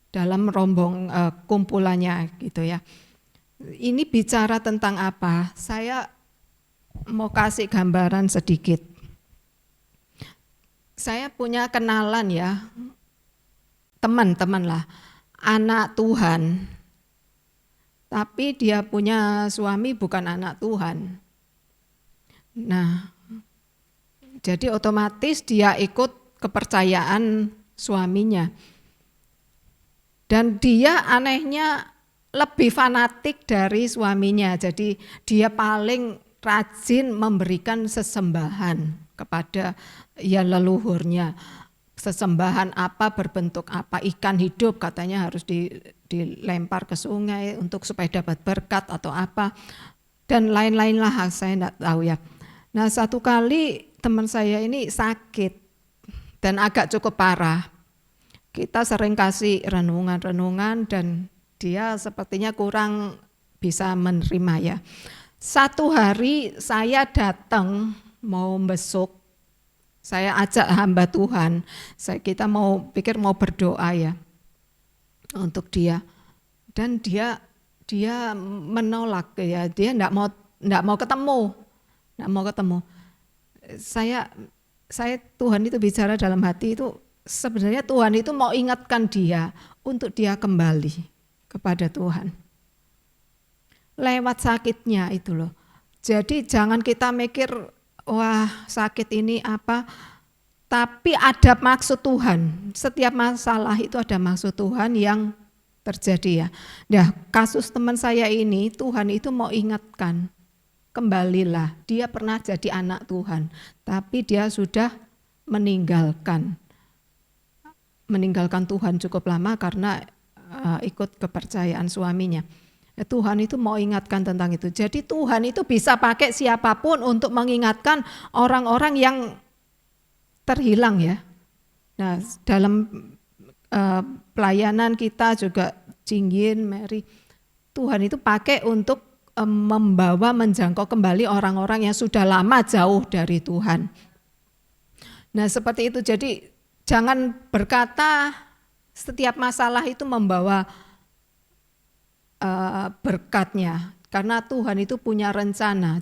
dalam rombong kumpulannya gitu ya. Ini bicara tentang apa? Saya mau kasih gambaran sedikit. Saya punya kenalan ya, teman-teman lah, anak Tuhan, tapi dia punya suami bukan anak Tuhan. Nah, jadi otomatis dia ikut kepercayaan suaminya. Dan dia anehnya lebih fanatik dari suaminya, jadi dia paling rajin memberikan sesembahan kepada ya leluhurnya. Sesembahan apa, berbentuk apa, ikan hidup katanya harus dilempar ke sungai untuk supaya dapat berkat atau apa. Dan lain-lain lah, saya enggak tahu ya. Nah, satu kali teman saya ini sakit dan agak cukup parah. Kita sering kasih renungan dan dia sepertinya kurang bisa menerima ya. Satu hari saya datang mau besuk, saya ajak hamba Tuhan, kita pikir mau berdoa ya untuk dia. Dan dia menolak ya, dia enggak mau ketemu. Saya Tuhan itu bicara dalam hati itu, sebenarnya Tuhan itu mau ingatkan dia untuk dia kembali kepada Tuhan. Lewat sakitnya itu loh. Jadi jangan kita mikir, wah sakit ini apa, tapi ada maksud Tuhan. Setiap masalah itu ada maksud Tuhan yang terjadi ya. Nah, kasus teman saya ini, Tuhan itu mau ingatkan, kembalilah. Dia pernah jadi anak Tuhan, tapi dia sudah meninggalkan Tuhan cukup lama karena ikut kepercayaan suaminya. Tuhan itu mau ingatkan tentang itu. Jadi Tuhan itu bisa pakai siapapun untuk mengingatkan orang-orang yang terhilang ya. Nah, dalam pelayanan kita juga Cinggin, Mary, Tuhan itu pakai untuk membawa, menjangkau kembali orang-orang yang sudah lama jauh dari Tuhan. Nah, seperti itu. Jadi jangan berkata setiap masalah itu membawa berkatnya, karena Tuhan itu punya rencana.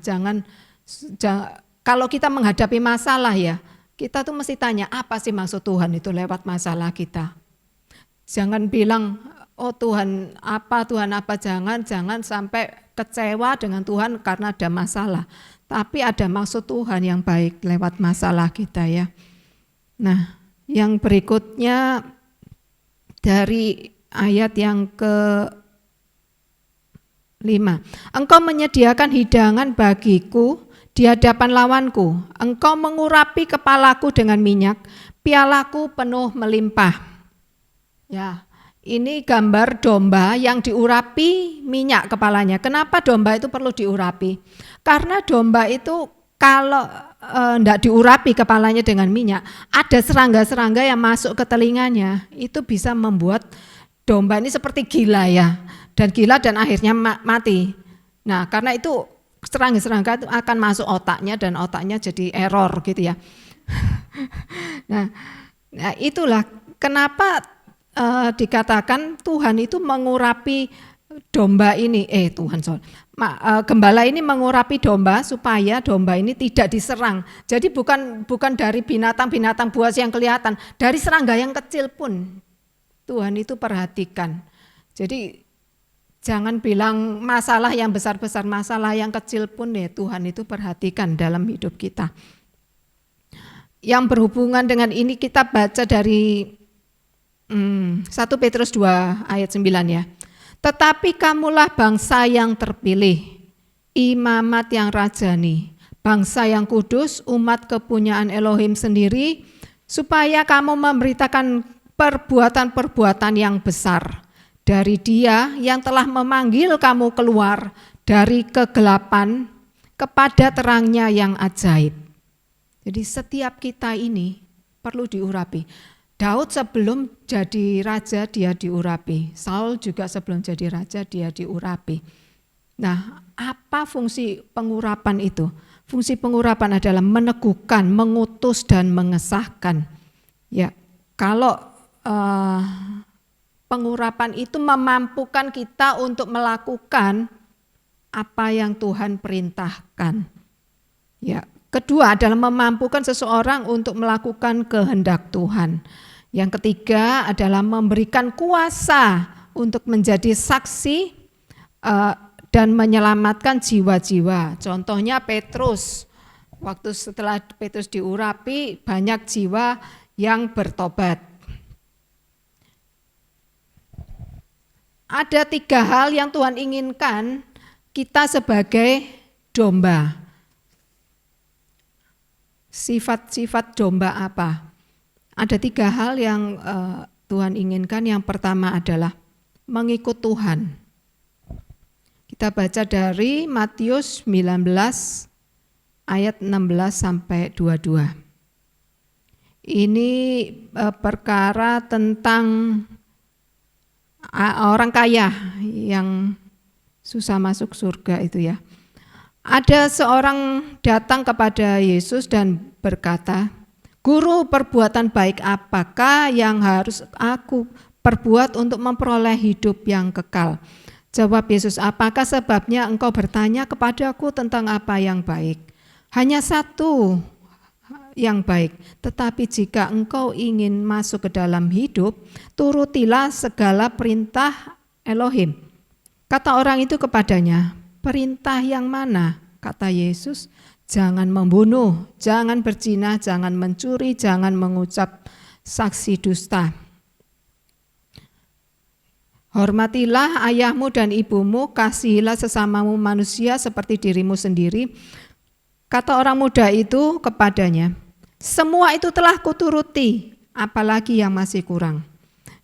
Kalau kita menghadapi masalah ya, kita tuh mesti tanya apa sih maksud Tuhan itu lewat masalah kita. Jangan bilang oh Tuhan apa, jangan sampai kecewa dengan Tuhan karena ada masalah. Tapi ada maksud Tuhan yang baik lewat masalah kita ya. Nah, yang berikutnya dari ayat yang ke-5. Engkau menyediakan hidangan bagiku di hadapan lawanku. Engkau mengurapi kepalaku dengan minyak, pialaku penuh melimpah. Ya, ini gambar domba yang diurapi minyak kepalanya. Kenapa domba itu perlu diurapi? Karena domba itu kalau enggak diurapi kepalanya dengan minyak, ada serangga-serangga yang masuk ke telinganya, itu bisa membuat domba ini seperti gila ya, dan akhirnya mati. Nah, karena itu serangga-serangga itu akan masuk otaknya dan otaknya jadi error gitu ya. Nah, itulah kenapa dikatakan Tuhan itu mengurapi domba ini, gembala ini mengurapi domba supaya domba ini tidak diserang. Jadi bukan dari binatang-binatang buas yang kelihatan, dari serangga yang kecil pun Tuhan itu perhatikan. Jadi jangan bilang masalah yang besar-besar, masalah yang kecil pun ya Tuhan itu perhatikan dalam hidup kita. Yang berhubungan dengan ini kita baca dari 1 Petrus 2 ayat 9 ya. Tetapi kamulah bangsa yang terpilih, imamat yang rajani, bangsa yang kudus, umat kepunyaan Elohim sendiri, supaya kamu memberitakan perbuatan-perbuatan yang besar dari Dia yang telah memanggil kamu keluar dari kegelapan kepada terangnya yang ajaib. Jadi setiap kita ini perlu diurapi. Daud sebelum jadi raja dia diurapi, Saul juga sebelum jadi raja dia diurapi. Nah, apa fungsi pengurapan itu? Fungsi pengurapan adalah meneguhkan, mengutus dan mengesahkan. Ya, kalau pengurapan itu memampukan kita untuk melakukan apa yang Tuhan perintahkan. Ya, kedua adalah memampukan seseorang untuk melakukan kehendak Tuhan. Yang ketiga adalah memberikan kuasa untuk menjadi saksi dan menyelamatkan jiwa-jiwa. Contohnya Petrus, waktu setelah Petrus diurapi banyak jiwa yang bertobat. Ada 3 hal yang Tuhan inginkan kita sebagai domba. Sifat-sifat domba apa? Ada 3 hal yang Tuhan inginkan. Yang pertama adalah mengikut Tuhan. Kita baca dari Matius 19 ayat 16 sampai 22. Ini perkara tentang orang kaya yang susah masuk surga itu ya. Ada seorang datang kepada Yesus dan berkata, "Guru, perbuatan baik apakah yang harus aku perbuat untuk memperoleh hidup yang kekal?" Jawab Yesus, "Apakah sebabnya engkau bertanya kepadaku tentang apa yang baik? Hanya satu yang baik, tetapi jika engkau ingin masuk ke dalam hidup, turutilah segala perintah Elohim." Kata orang itu kepadanya, "Perintah yang mana?" Kata Yesus, "Jangan membunuh, jangan berzina, jangan mencuri, jangan mengucap saksi dusta. Hormatilah ayahmu dan ibumu, kasihilah sesamamu manusia seperti dirimu sendiri." Kata orang muda itu kepadanya, "Semua itu telah kuturuti, apalagi yang masih kurang."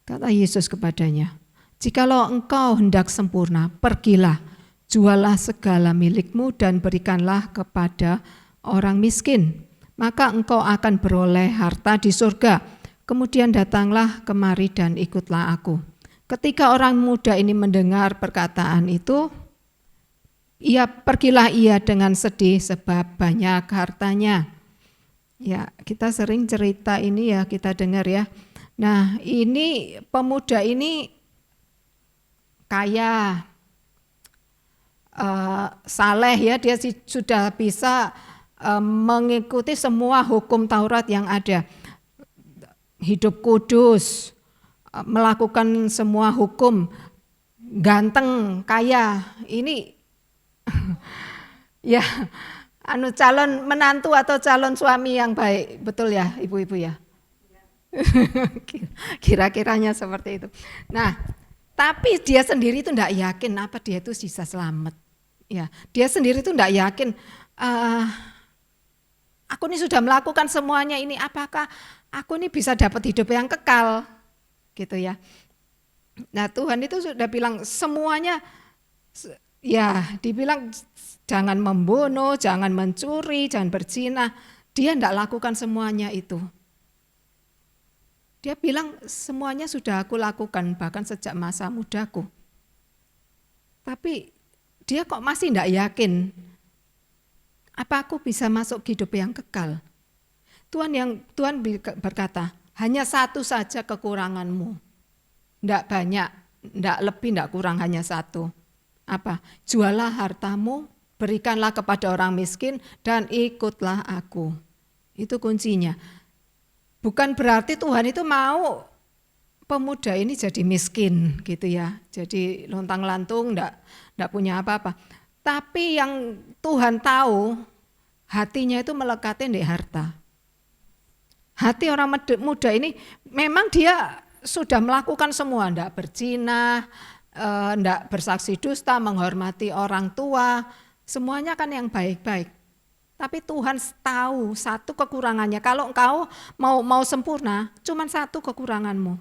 Kata Yesus kepadanya, "Jikalau engkau hendak sempurna, pergilah, jualah segala milikmu dan berikanlah kepada orang miskin, maka engkau akan beroleh harta di surga. Kemudian datanglah kemari dan ikutlah aku." Ketika orang muda ini mendengar perkataan itu, pergilah ia dengan sedih sebab banyak hartanya. Ya, kita sering cerita ini ya, kita dengar ya. Nah, ini pemuda ini kaya, saleh ya, dia sudah bisa mengikuti semua hukum Taurat yang ada. Hidup kudus, melakukan semua hukum, ganteng, kaya. Ini ya calon menantu atau calon suami yang baik, betul ya ibu-ibu ya? Kira-kiranya seperti itu. Nah, tapi dia sendiri itu enggak yakin apa dia itu bisa selamat. Ya, dia sendiri itu enggak yakin, aku ini sudah melakukan semuanya ini, apakah aku ini bisa dapat hidup yang kekal? Gitu ya. Nah, Tuhan itu sudah bilang semuanya, ya dibilang jangan membunuh, jangan mencuri, jangan berzina. dia tidak lakukan semuanya itu. Dia bilang semuanya sudah aku lakukan bahkan sejak masa mudaku. Tapi dia kok masih tidak yakin, apa aku bisa masuk hidup yang kekal? Tuhan berkata, hanya satu saja kekuranganmu. Tidak banyak, tidak lebih, tidak kurang, hanya satu. Apa? Jualah hartamu, berikanlah kepada orang miskin, dan ikutlah aku. Itu kuncinya. Bukan berarti Tuhan itu mau pemuda ini jadi miskin gitu ya. Jadi lontang-lantung enggak punya apa-apa. Tapi yang Tuhan tahu hatinya itu melekatnya di harta. Hati orang muda ini memang dia sudah melakukan semua, enggak berzina, enggak bersaksi dusta, menghormati orang tua, semuanya kan yang baik-baik. Tapi Tuhan tahu satu kekurangannya. Kalau engkau mau sempurna, cuman satu kekuranganmu.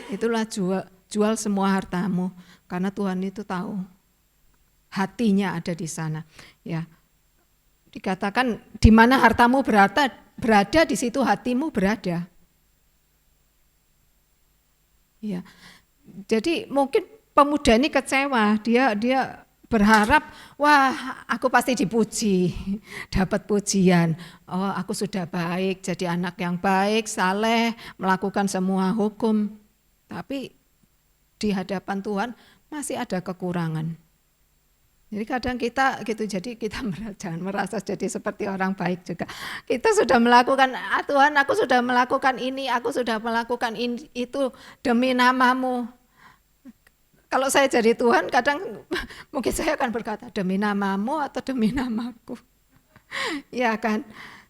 Itulah jual semua hartamu, karena Tuhan itu tahu hatinya ada di sana. Ya, dikatakan di mana hartamu berada di situ hatimu berada. Ya, jadi mungkin pemuda ini kecewa, dia berharap, wah aku pasti dipuji, dapat pujian. Oh aku sudah baik, jadi anak yang baik, saleh, melakukan semua hukum. Tapi di hadapan Tuhan masih ada kekurangan. Jadi kadang kita gitu, jadi kita jangan merasa jadi seperti orang baik juga. Kita sudah melakukan, Tuhan aku sudah melakukan ini, aku sudah melakukan ini, itu demi namamu. Kalau saya jadi Tuhan kadang mungkin saya akan berkata demi namamu atau demi namaku. Ya kan.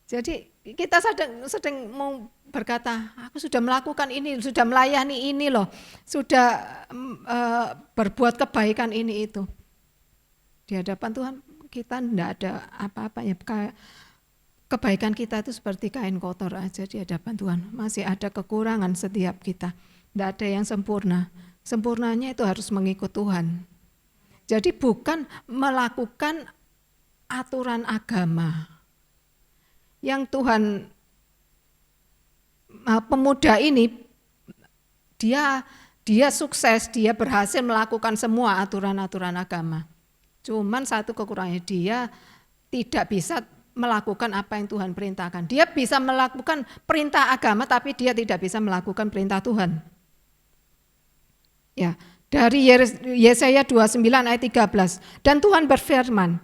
Jadi kita sedang mau berkata aku sudah melakukan ini, sudah melayani ini loh, sudah berbuat kebaikan ini itu. Di hadapan Tuhan kita tidak ada apa-apanya. Kebaikan kita itu seperti kain kotor aja di hadapan Tuhan. Masih ada kekurangan setiap kita. Tidak ada yang sempurna. Sempurnanya itu harus mengikut Tuhan. Jadi bukan melakukan aturan agama. Yang Tuhan, pemuda ini, dia sukses, dia berhasil melakukan semua aturan-aturan agama. Cuman satu kekurangannya, dia tidak bisa melakukan apa yang Tuhan perintahkan. Dia bisa melakukan perintah agama, tapi dia tidak bisa melakukan perintah Tuhan. Ya, dari Yesaya 29 ayat 13. Dan Tuhan berfirman,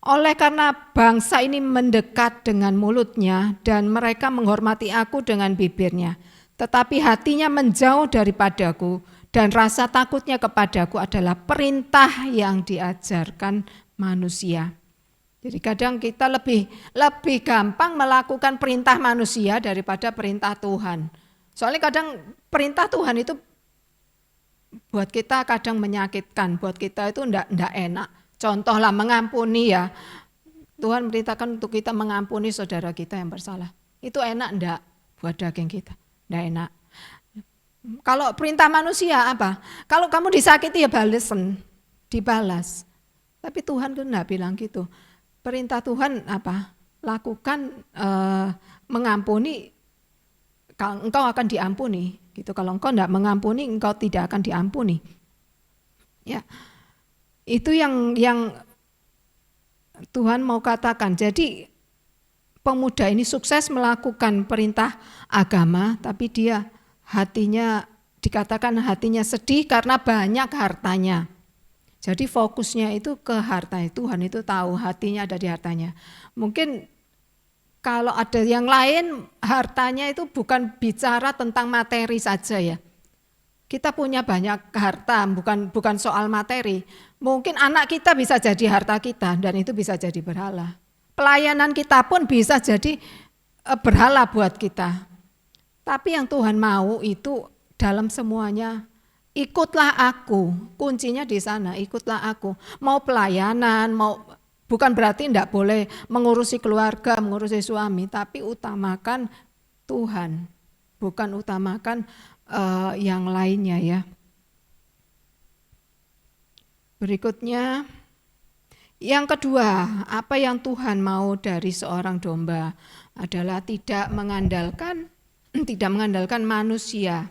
oleh karena bangsa ini mendekat dengan mulutnya dan mereka menghormati aku dengan bibirnya, tetapi hatinya menjauh daripadaku dan rasa takutnya kepadaku adalah perintah yang diajarkan manusia. Jadi kadang kita lebih gampang melakukan perintah manusia daripada perintah Tuhan. Soalnya kadang perintah Tuhan itu buat kita kadang menyakitkan, buat kita itu enggak enak. Contohlah mengampuni ya. Tuhan merintahkan untuk kita mengampuni saudara kita yang bersalah. Itu enak enggak buat daging kita? Enggak enak. Kalau perintah manusia apa? Kalau kamu disakiti ya balesan, dibalas. Tapi Tuhan kan enggak bilang gitu. Perintah Tuhan apa? Lakukan mengampuni, engkau akan diampuni. Gitu. Kalau engkau tidak mengampuni, engkau tidak akan diampuni. Ya, itu yang Tuhan mau katakan. Jadi pemuda ini sukses melakukan perintah agama, tapi dia hatinya, dikatakan hatinya sedih karena banyak hartanya. Jadi fokusnya itu ke hartanya. Tuhan itu tahu hatinya ada di hartanya. Mungkin kalau ada yang lain, hartanya itu bukan bicara tentang materi saja ya. Kita punya banyak harta, bukan soal materi. Mungkin anak kita bisa jadi harta kita dan itu bisa jadi berhala. Pelayanan kita pun bisa jadi berhala buat kita. Tapi yang Tuhan mau itu dalam semuanya, ikutlah aku. Kuncinya di sana, ikutlah aku. Mau pelayanan, bukan berarti tidak boleh mengurusi keluarga, mengurusi suami, tapi utamakan Tuhan, bukan utamakan yang lainnya ya. Berikutnya, Yang kedua, apa yang Tuhan mau dari seorang domba adalah tidak mengandalkan manusia.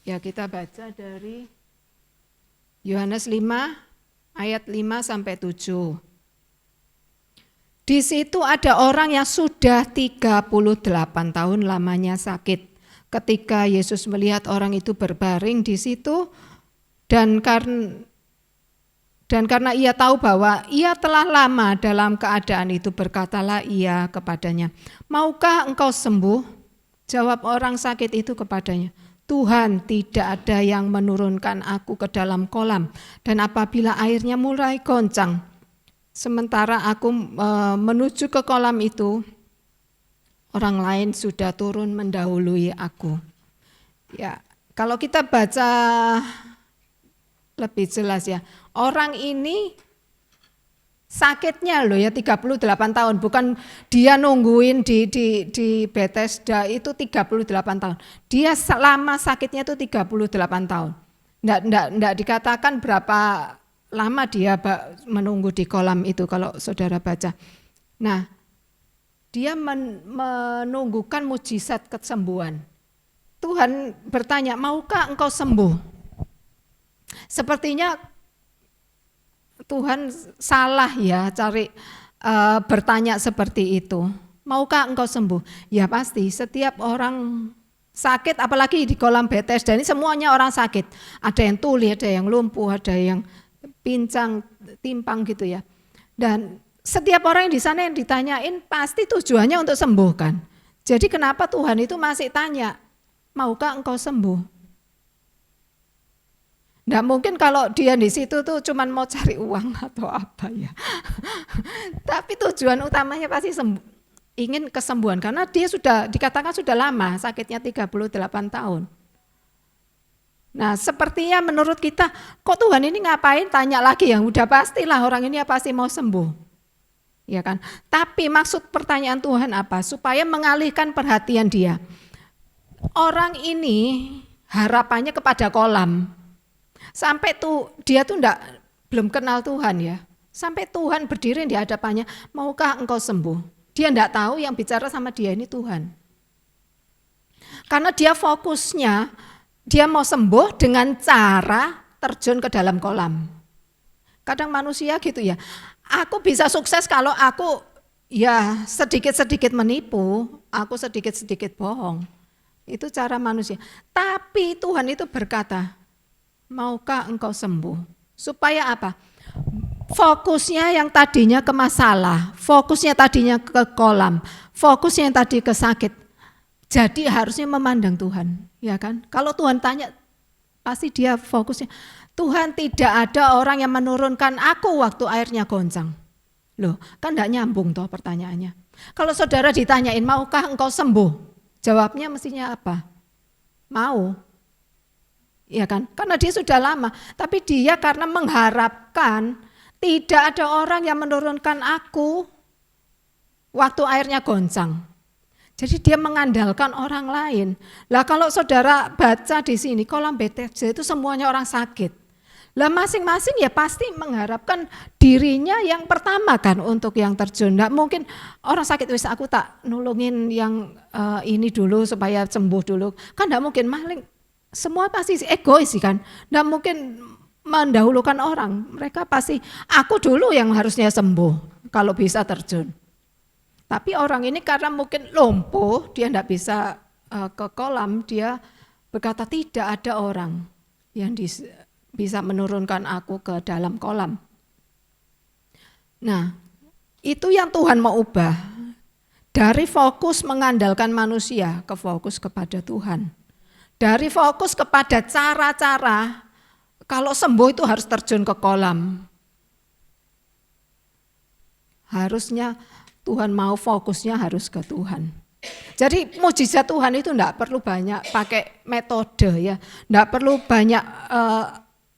Ya, kita baca dari Yohanes 5 ayat 5 sampai 7. Di situ ada orang yang sudah 38 tahun lamanya sakit. Ketika Yesus melihat orang itu berbaring di situ dan karena ia tahu bahwa ia telah lama dalam keadaan itu, berkatalah ia kepadanya, "Maukah engkau sembuh?" Jawab orang sakit itu kepadanya, "Tuhan, tidak ada yang menurunkan aku ke dalam kolam, dan apabila airnya mulai goncang, sementara aku menuju ke kolam itu, orang lain sudah turun mendahului aku." Ya, kalau kita baca lebih jelas ya, orang ini sakitnya loh ya 38 tahun, bukan dia nungguin di Bethesda itu 38 tahun. Dia selama sakitnya itu 38 tahun. Nggak dikatakan berapa lama dia menunggu di kolam itu kalau saudara baca. Nah, dia menunggukan mujizat kesembuhan. Tuhan bertanya, "Maukah engkau sembuh?" Sepertinya Tuhan salah ya bertanya seperti itu. Maukah engkau sembuh? Ya pasti, setiap orang sakit, apalagi di kolam Bethesda ini semuanya orang sakit. Ada yang tuli, ada yang lumpuh, ada yang pincang, timpang gitu ya. Dan setiap orang yang di sana yang ditanyain pasti tujuannya untuk sembuh kan. Jadi kenapa Tuhan itu masih tanya, "Maukah engkau sembuh?" Nggak mungkin kalau dia di situ tuh cuman mau cari uang atau apa ya. Tapi tujuan utamanya pasti ingin kesembuhan, karena dia sudah dikatakan sudah lama sakitnya 38 tahun. Nah, sepertinya menurut kita, kok Tuhan ini ngapain tanya lagi, yang udah pastilah orang ini pasti mau sembuh. Ya kan? Tapi maksud pertanyaan Tuhan apa? Supaya mengalihkan perhatian dia. Orang ini harapannya kepada kolam. Sampai dia tuh belum kenal Tuhan ya. Sampai Tuhan berdiri di hadapannya, "Maukah engkau sembuh?" Dia enggak tahu yang bicara sama dia ini Tuhan. Karena dia fokusnya, dia mau sembuh dengan cara terjun ke dalam kolam. Kadang manusia gitu ya, aku bisa sukses kalau aku ya sedikit-sedikit menipu, aku sedikit-sedikit bohong. Itu cara manusia. Tapi Tuhan itu berkata, "Maukah engkau sembuh?" Supaya apa? Fokusnya yang tadinya ke masalah, fokusnya tadinya ke kolam, fokusnya yang tadi ke sakit. Jadi harusnya memandang Tuhan, ya kan? Kalau Tuhan tanya, pasti dia fokusnya, "Tuhan, tidak ada orang yang menurunkan aku waktu airnya goncang." Loh, kan enggak nyambung toh pertanyaannya. Kalau saudara ditanyain, "Maukah engkau sembuh?" Jawabnya mestinya apa? Mau. Ya kan? Karena dia sudah lama, tapi dia karena mengharapkan tidak ada orang yang menurunkan aku waktu airnya goncang. Jadi dia mengandalkan orang lain. Lah kalau saudara baca di sini, kolam Bethesda itu semuanya orang sakit. Lah masing-masing ya pasti mengharapkan dirinya yang pertama kan untuk yang terjun. Nggak mungkin orang sakit, "Wis aku tak nulungin yang ini dulu supaya sembuh dulu." Kan nggak mungkin, maling. Semua pasti egois sih kan, nggak mungkin mendahulukan orang. Mereka pasti, aku dulu yang harusnya sembuh kalau bisa terjun. Tapi orang ini karena mungkin lumpuh, dia nggak bisa ke kolam, dia berkata tidak ada orang yang bisa menurunkan aku ke dalam kolam. Nah, itu yang Tuhan mau ubah. Dari fokus mengandalkan manusia ke fokus kepada Tuhan. Dari fokus kepada cara-cara, kalau sembuh itu harus terjun ke kolam. Harusnya Tuhan mau fokusnya harus ke Tuhan. Jadi mujizat Tuhan itu enggak perlu banyak pakai metode ya, enggak perlu banyak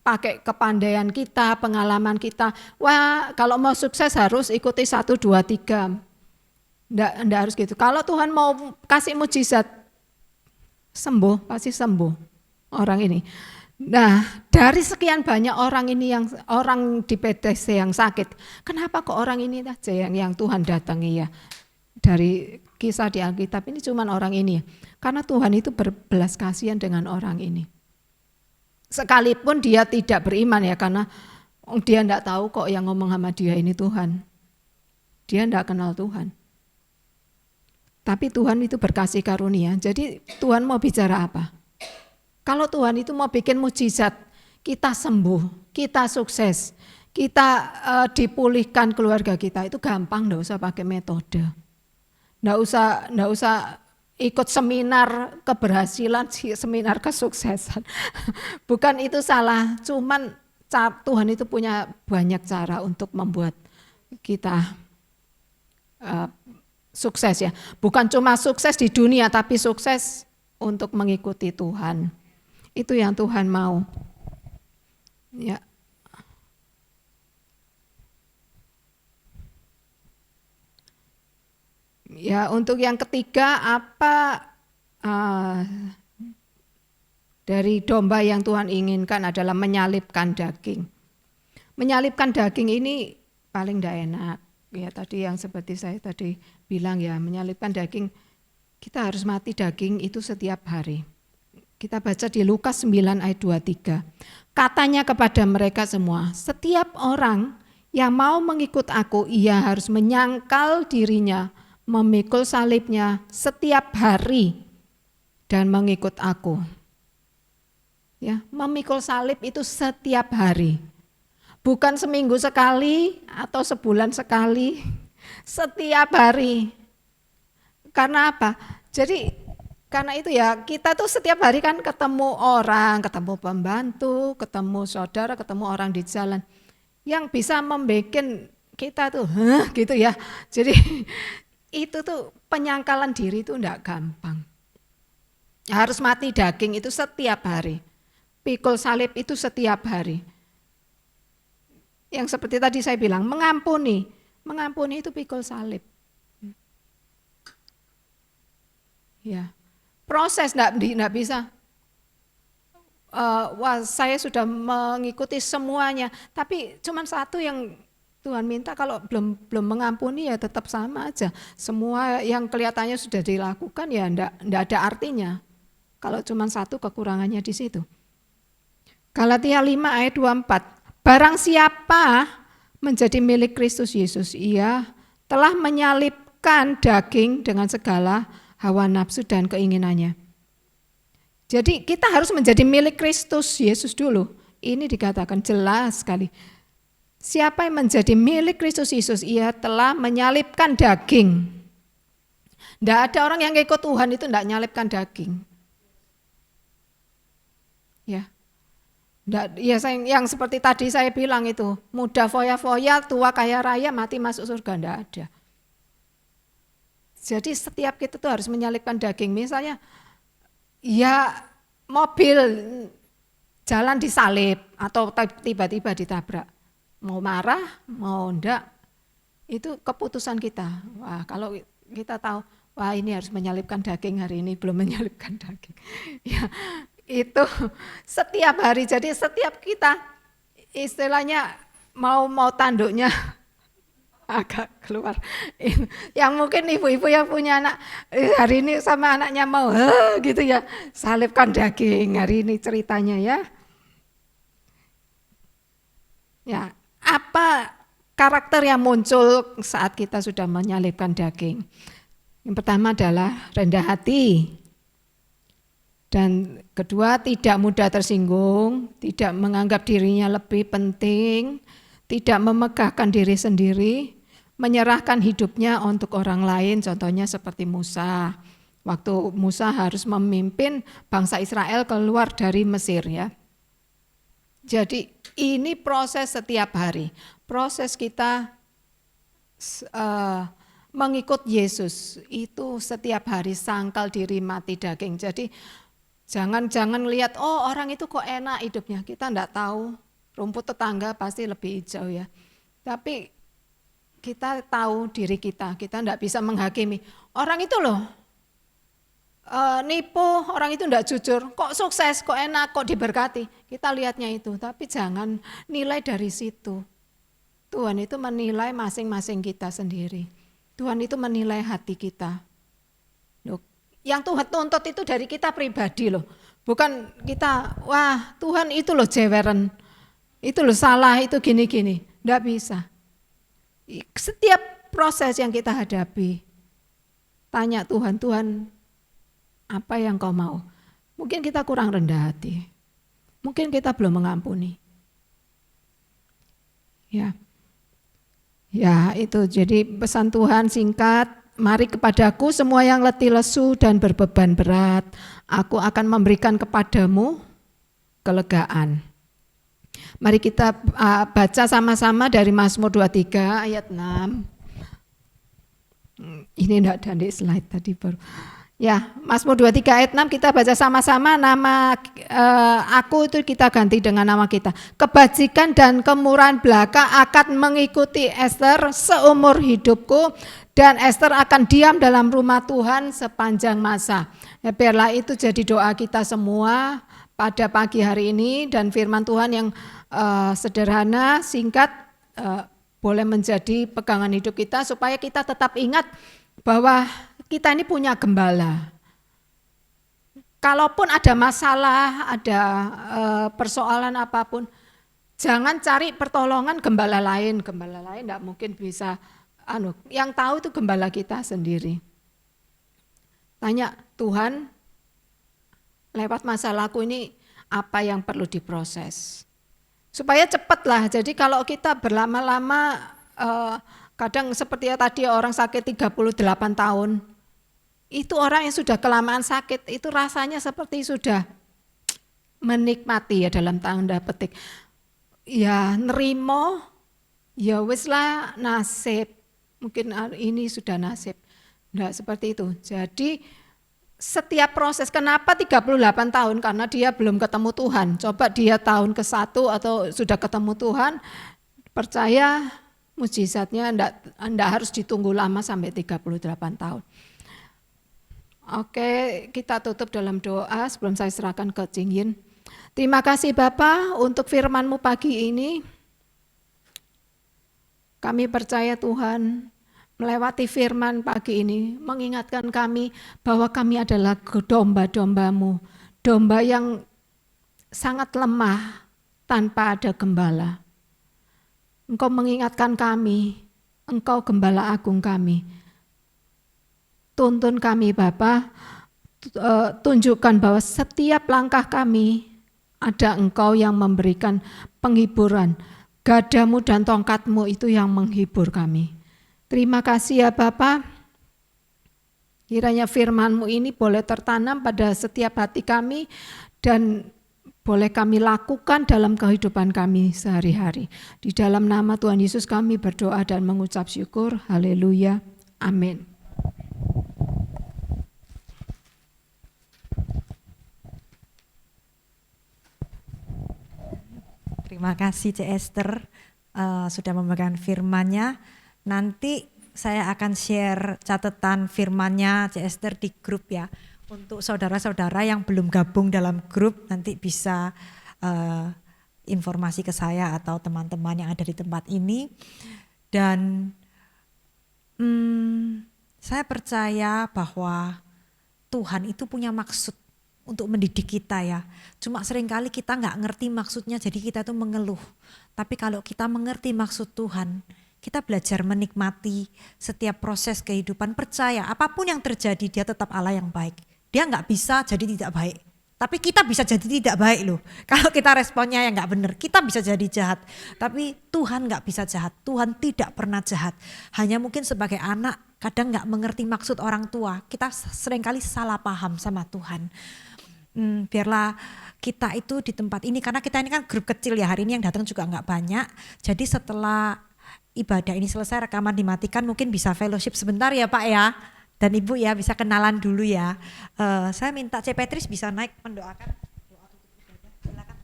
pakai kepandaian kita, pengalaman kita. Wah, kalau mau sukses harus ikuti 1, 2, 3. Enggak harus gitu. Kalau Tuhan mau kasih mujizat, sembuh, pasti sembuh orang ini. Nah, dari sekian banyak orang ini yang orang di PTC yang sakit, kenapa kok orang ini aja yang Tuhan datangi ya? Dari kisah di Alkitab ini cuman orang ini. Karena Tuhan itu berbelas kasihan dengan orang ini. Sekalipun dia tidak beriman ya, karena dia enggak tahu kok yang ngomong sama dia ini Tuhan. Dia enggak kenal Tuhan. Tapi Tuhan itu berkasih karunia. Jadi Tuhan mau bicara apa? Kalau Tuhan itu mau bikin mujizat, kita sembuh, kita sukses, kita dipulihkan keluarga kita, itu gampang, enggak usah pakai metode. Enggak usah ikut seminar keberhasilan, seminar kesuksesan. Bukan itu salah, cuman Tuhan itu punya banyak cara untuk membuat kita sukses ya. Bukan cuma sukses di dunia, tapi sukses untuk mengikuti Tuhan. Itu yang Tuhan mau. Ya. Ya, untuk yang ketiga apa dari domba yang Tuhan inginkan adalah menyalibkan daging. Menyalibkan daging ini paling tidak enak. Ya tadi yang seperti saya tadi bilang ya, menyalibkan daging, kita harus mati daging itu setiap hari. Kita baca di Lukas 9 ayat 23. Katanya kepada mereka semua, setiap orang yang mau mengikut aku, ia harus menyangkal dirinya, memikul salibnya setiap hari dan mengikut aku. Ya, memikul salib itu setiap hari. Bukan seminggu sekali atau sebulan sekali, setiap hari. Karena apa? Jadi karena itu ya, kita tuh setiap hari kan ketemu orang, ketemu pembantu, ketemu saudara, ketemu orang di jalan. Yang bisa membuat kita tuh, gitu ya. Jadi itu tuh penyangkalan diri itu enggak gampang. Harus mati daging itu setiap hari. Pikul salib itu setiap hari. Yang seperti tadi saya bilang, mengampuni itu pikul salib. Ya. Proses enggak bisa. Wah, saya sudah mengikuti semuanya, tapi cuma satu yang Tuhan minta, kalau belum mengampuni ya tetap sama aja. Semua yang kelihatannya sudah dilakukan ya enggak ada artinya. Kalau cuma satu kekurangannya di situ. Galatia 5 ayat 24. Barang siapa menjadi milik Kristus Yesus, ia telah menyalibkan daging dengan segala hawa nafsu dan keinginannya. Jadi kita harus menjadi milik Kristus Yesus dulu. Ini dikatakan jelas sekali. Siapa yang menjadi milik Kristus Yesus, ia telah menyalibkan daging. Tidak ada orang yang ikut Tuhan itu tidak menyalibkan daging. Ya, yang seperti tadi saya bilang itu, muda foya-foya, tua kaya raya, mati masuk surga, tidak ada. Jadi setiap kita tuh harus menyalibkan daging. Misalnya, ya mobil jalan disalib atau tiba-tiba ditabrak. Mau marah, mau enggak, itu keputusan kita. Wah, kalau kita tahu, wah ini harus menyalibkan daging hari ini, belum menyalibkan daging. Ya, itu setiap hari. Jadi setiap kita istilahnya mau tanduknya agak keluar. Yang mungkin ibu-ibu yang punya anak hari ini sama anaknya mau gitu ya, salibkan daging hari ini ceritanya ya. Ya, apa karakter yang muncul saat kita sudah menyalibkan daging? Yang pertama adalah rendah hati. Dan kedua, tidak mudah tersinggung, tidak menganggap dirinya lebih penting, tidak memegahkan diri sendiri, menyerahkan hidupnya untuk orang lain, contohnya seperti Musa. Waktu Musa harus memimpin bangsa Israel keluar dari Mesir ya. Jadi ini proses setiap hari, proses kita mengikut Yesus itu setiap hari, sangkal diri, mati daging. Jadi jangan lihat, oh orang itu kok enak hidupnya, kita enggak tahu. Rumput tetangga pasti lebih hijau ya. Tapi kita tahu diri kita enggak bisa menghakimi. Orang itu loh, nipu, orang itu enggak jujur, kok sukses, kok enak, kok diberkati. Kita lihatnya itu, tapi jangan nilai dari situ. Tuhan itu menilai masing-masing kita sendiri. Tuhan itu menilai hati kita. Loh, yang Tuhan tuntut itu dari kita pribadi loh. Bukan kita, wah Tuhan itu loh jeweren, itu loh salah, itu gini-gini. Enggak bisa. Setiap proses yang kita hadapi, tanya Tuhan, Tuhan apa yang kau mau? Mungkin kita kurang rendah hati. Mungkin kita belum mengampuni. Ya itu jadi pesan Tuhan singkat. Mari kepadaku semua yang letih lesu dan berbeban berat. Aku akan memberikan kepadamu kelegaan. Mari kita baca sama-sama dari Mazmur 23 ayat 6. Ini enggak ada di slide tadi baru. Ya, Mazmur 23 ayat 6 kita baca sama-sama. Nama aku itu kita ganti dengan nama kita. Kebajikan dan kemurahan belaka akan mengikuti Ester seumur hidupku, dan Ester akan diam dalam rumah Tuhan sepanjang masa. Ya, biarlah itu jadi doa kita semua pada pagi hari ini, dan firman Tuhan yang sederhana, singkat, boleh menjadi pegangan hidup kita supaya kita tetap ingat bahwa kita ini punya gembala. Kalaupun ada masalah, ada persoalan apapun, jangan cari pertolongan gembala lain. Gembala lain tidak mungkin bisa, yang tahu itu gembala kita sendiri. Tanya Tuhan, lewat masalahku ini apa yang perlu diproses. Supaya cepatlah, jadi kalau kita berlama-lama, kadang seperti tadi orang sakit 38 tahun, itu orang yang sudah kelamaan sakit, itu rasanya seperti sudah menikmati ya dalam tanda petik. Ya nerimo, ya wis lah nasib, mungkin ini sudah nasib. Enggak seperti itu. Jadi setiap proses, kenapa 38 tahun? Karena dia belum ketemu Tuhan. Coba dia tahun ke-1 atau sudah ketemu Tuhan, percaya mujizatnya enggak harus ditunggu lama sampai 38 tahun. Oke, kita tutup dalam doa sebelum saya serahkan ke Cing Yin. Terima kasih Bapa untuk firman-Mu pagi ini. Kami percaya Tuhan, melewati firman pagi ini mengingatkan kami bahwa kami adalah domba-domba-Mu, domba yang sangat lemah tanpa ada gembala. Engkau mengingatkan kami, Engkau gembala agung kami. Tuntun kami Bapa, tunjukkan bahwa setiap langkah kami ada Engkau yang memberikan penghiburan. Gadamu dan tongkatmu itu yang menghibur kami. Terima kasih ya Bapa. Kiranya firman-Mu ini boleh tertanam pada setiap hati kami dan boleh kami lakukan dalam kehidupan kami sehari-hari. Di dalam nama Tuhan Yesus kami berdoa dan mengucap syukur. Haleluya. Amin. Terima kasih Cik Esther sudah memegang firman-Nya. Nanti saya akan share catatan firman-Nya Cik Esther di grup ya. Untuk saudara-saudara yang belum gabung dalam grup nanti bisa informasi ke saya atau teman-teman yang ada di tempat ini. Dan saya percaya bahwa Tuhan itu punya maksud untuk mendidik kita ya. Cuma seringkali kita nggak ngerti maksudnya, jadi kita tuh mengeluh. Tapi kalau kita mengerti maksud Tuhan, kita belajar menikmati setiap proses kehidupan. Percaya apapun yang terjadi dia tetap Allah yang baik. Dia nggak bisa jadi tidak baik. Tapi kita bisa jadi tidak baik loh. Kalau kita responnya yang nggak benar, kita bisa jadi jahat. Tapi Tuhan nggak bisa jahat. Tuhan tidak pernah jahat. Hanya mungkin sebagai anak kadang nggak mengerti maksud orang tua. Kita seringkali salah paham sama Tuhan. Biarlah kita itu di tempat ini, karena kita ini kan grup kecil ya, hari ini yang datang juga nggak banyak. Jadi setelah ibadah ini selesai, rekaman dimatikan, mungkin bisa fellowship sebentar ya Pak ya, dan Ibu ya bisa kenalan dulu ya. Saya minta C. Petris bisa naik mendoakan. Doa tutup ibadah, silakan.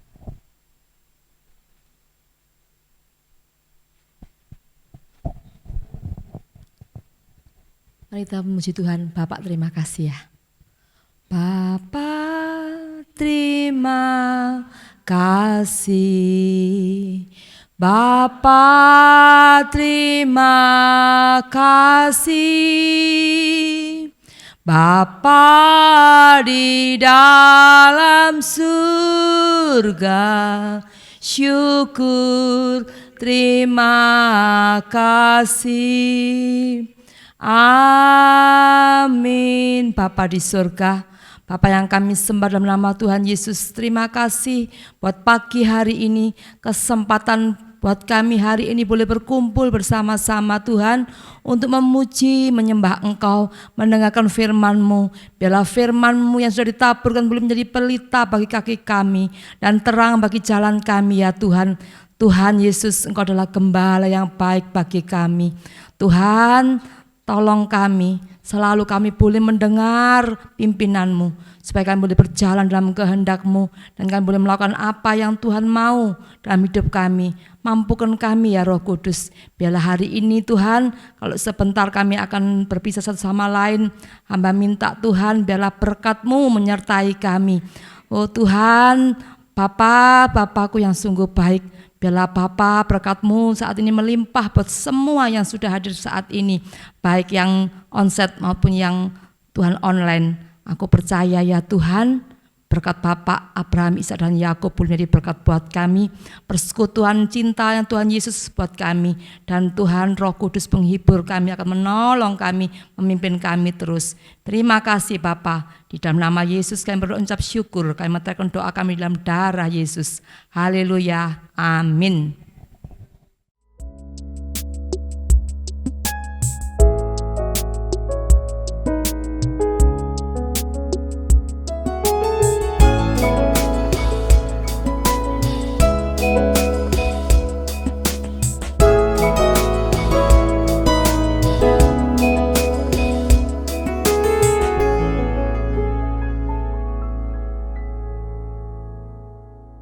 Mari kita memuji Tuhan. Bapak terima kasih ya. Bapa, terima kasih. Bapa, terima kasih. Bapa di dalam surga, syukur terima kasih. Amin. Bapa di surga, Bapa yang kami sembah dalam nama Tuhan Yesus, terima kasih buat pagi hari ini, kesempatan buat kami hari ini boleh berkumpul bersama-sama Tuhan untuk memuji, menyembah Engkau, mendengarkan firman-Mu. Biarlah firman-Mu yang sudah ditaburkan boleh menjadi pelita bagi kaki kami dan terang bagi jalan kami ya Tuhan. Tuhan Yesus, Engkau adalah gembala yang baik bagi kami. Tuhan, tolong kami, selalu kami boleh mendengar pimpinan-Mu, supaya kami boleh berjalan dalam kehendak-Mu, dan kami boleh melakukan apa yang Tuhan mau dalam hidup kami. Mampukan kami ya Roh Kudus. Biarlah hari ini Tuhan, kalau sebentar kami akan berpisah satu sama lain, hamba minta Tuhan, biarlah berkat-Mu menyertai kami. Oh Tuhan, Bapa-Bapakku yang sungguh baik, biarlah Bapa berkat-Mu saat ini melimpah buat semua yang sudah hadir saat ini, baik yang onsite maupun yang Tuhan online. Aku percaya ya Tuhan, berkat Bapa Abraham, Ishak dan Yakub boleh menjadi berkat buat kami, persekutuan cinta yang Tuhan Yesus buat kami, dan Tuhan Roh Kudus penghibur kami akan menolong kami, memimpin kami terus. Terima kasih Bapa, di dalam nama Yesus kami berucap syukur, kami menyerahkan doa kami dalam darah Yesus. Haleluya, amin.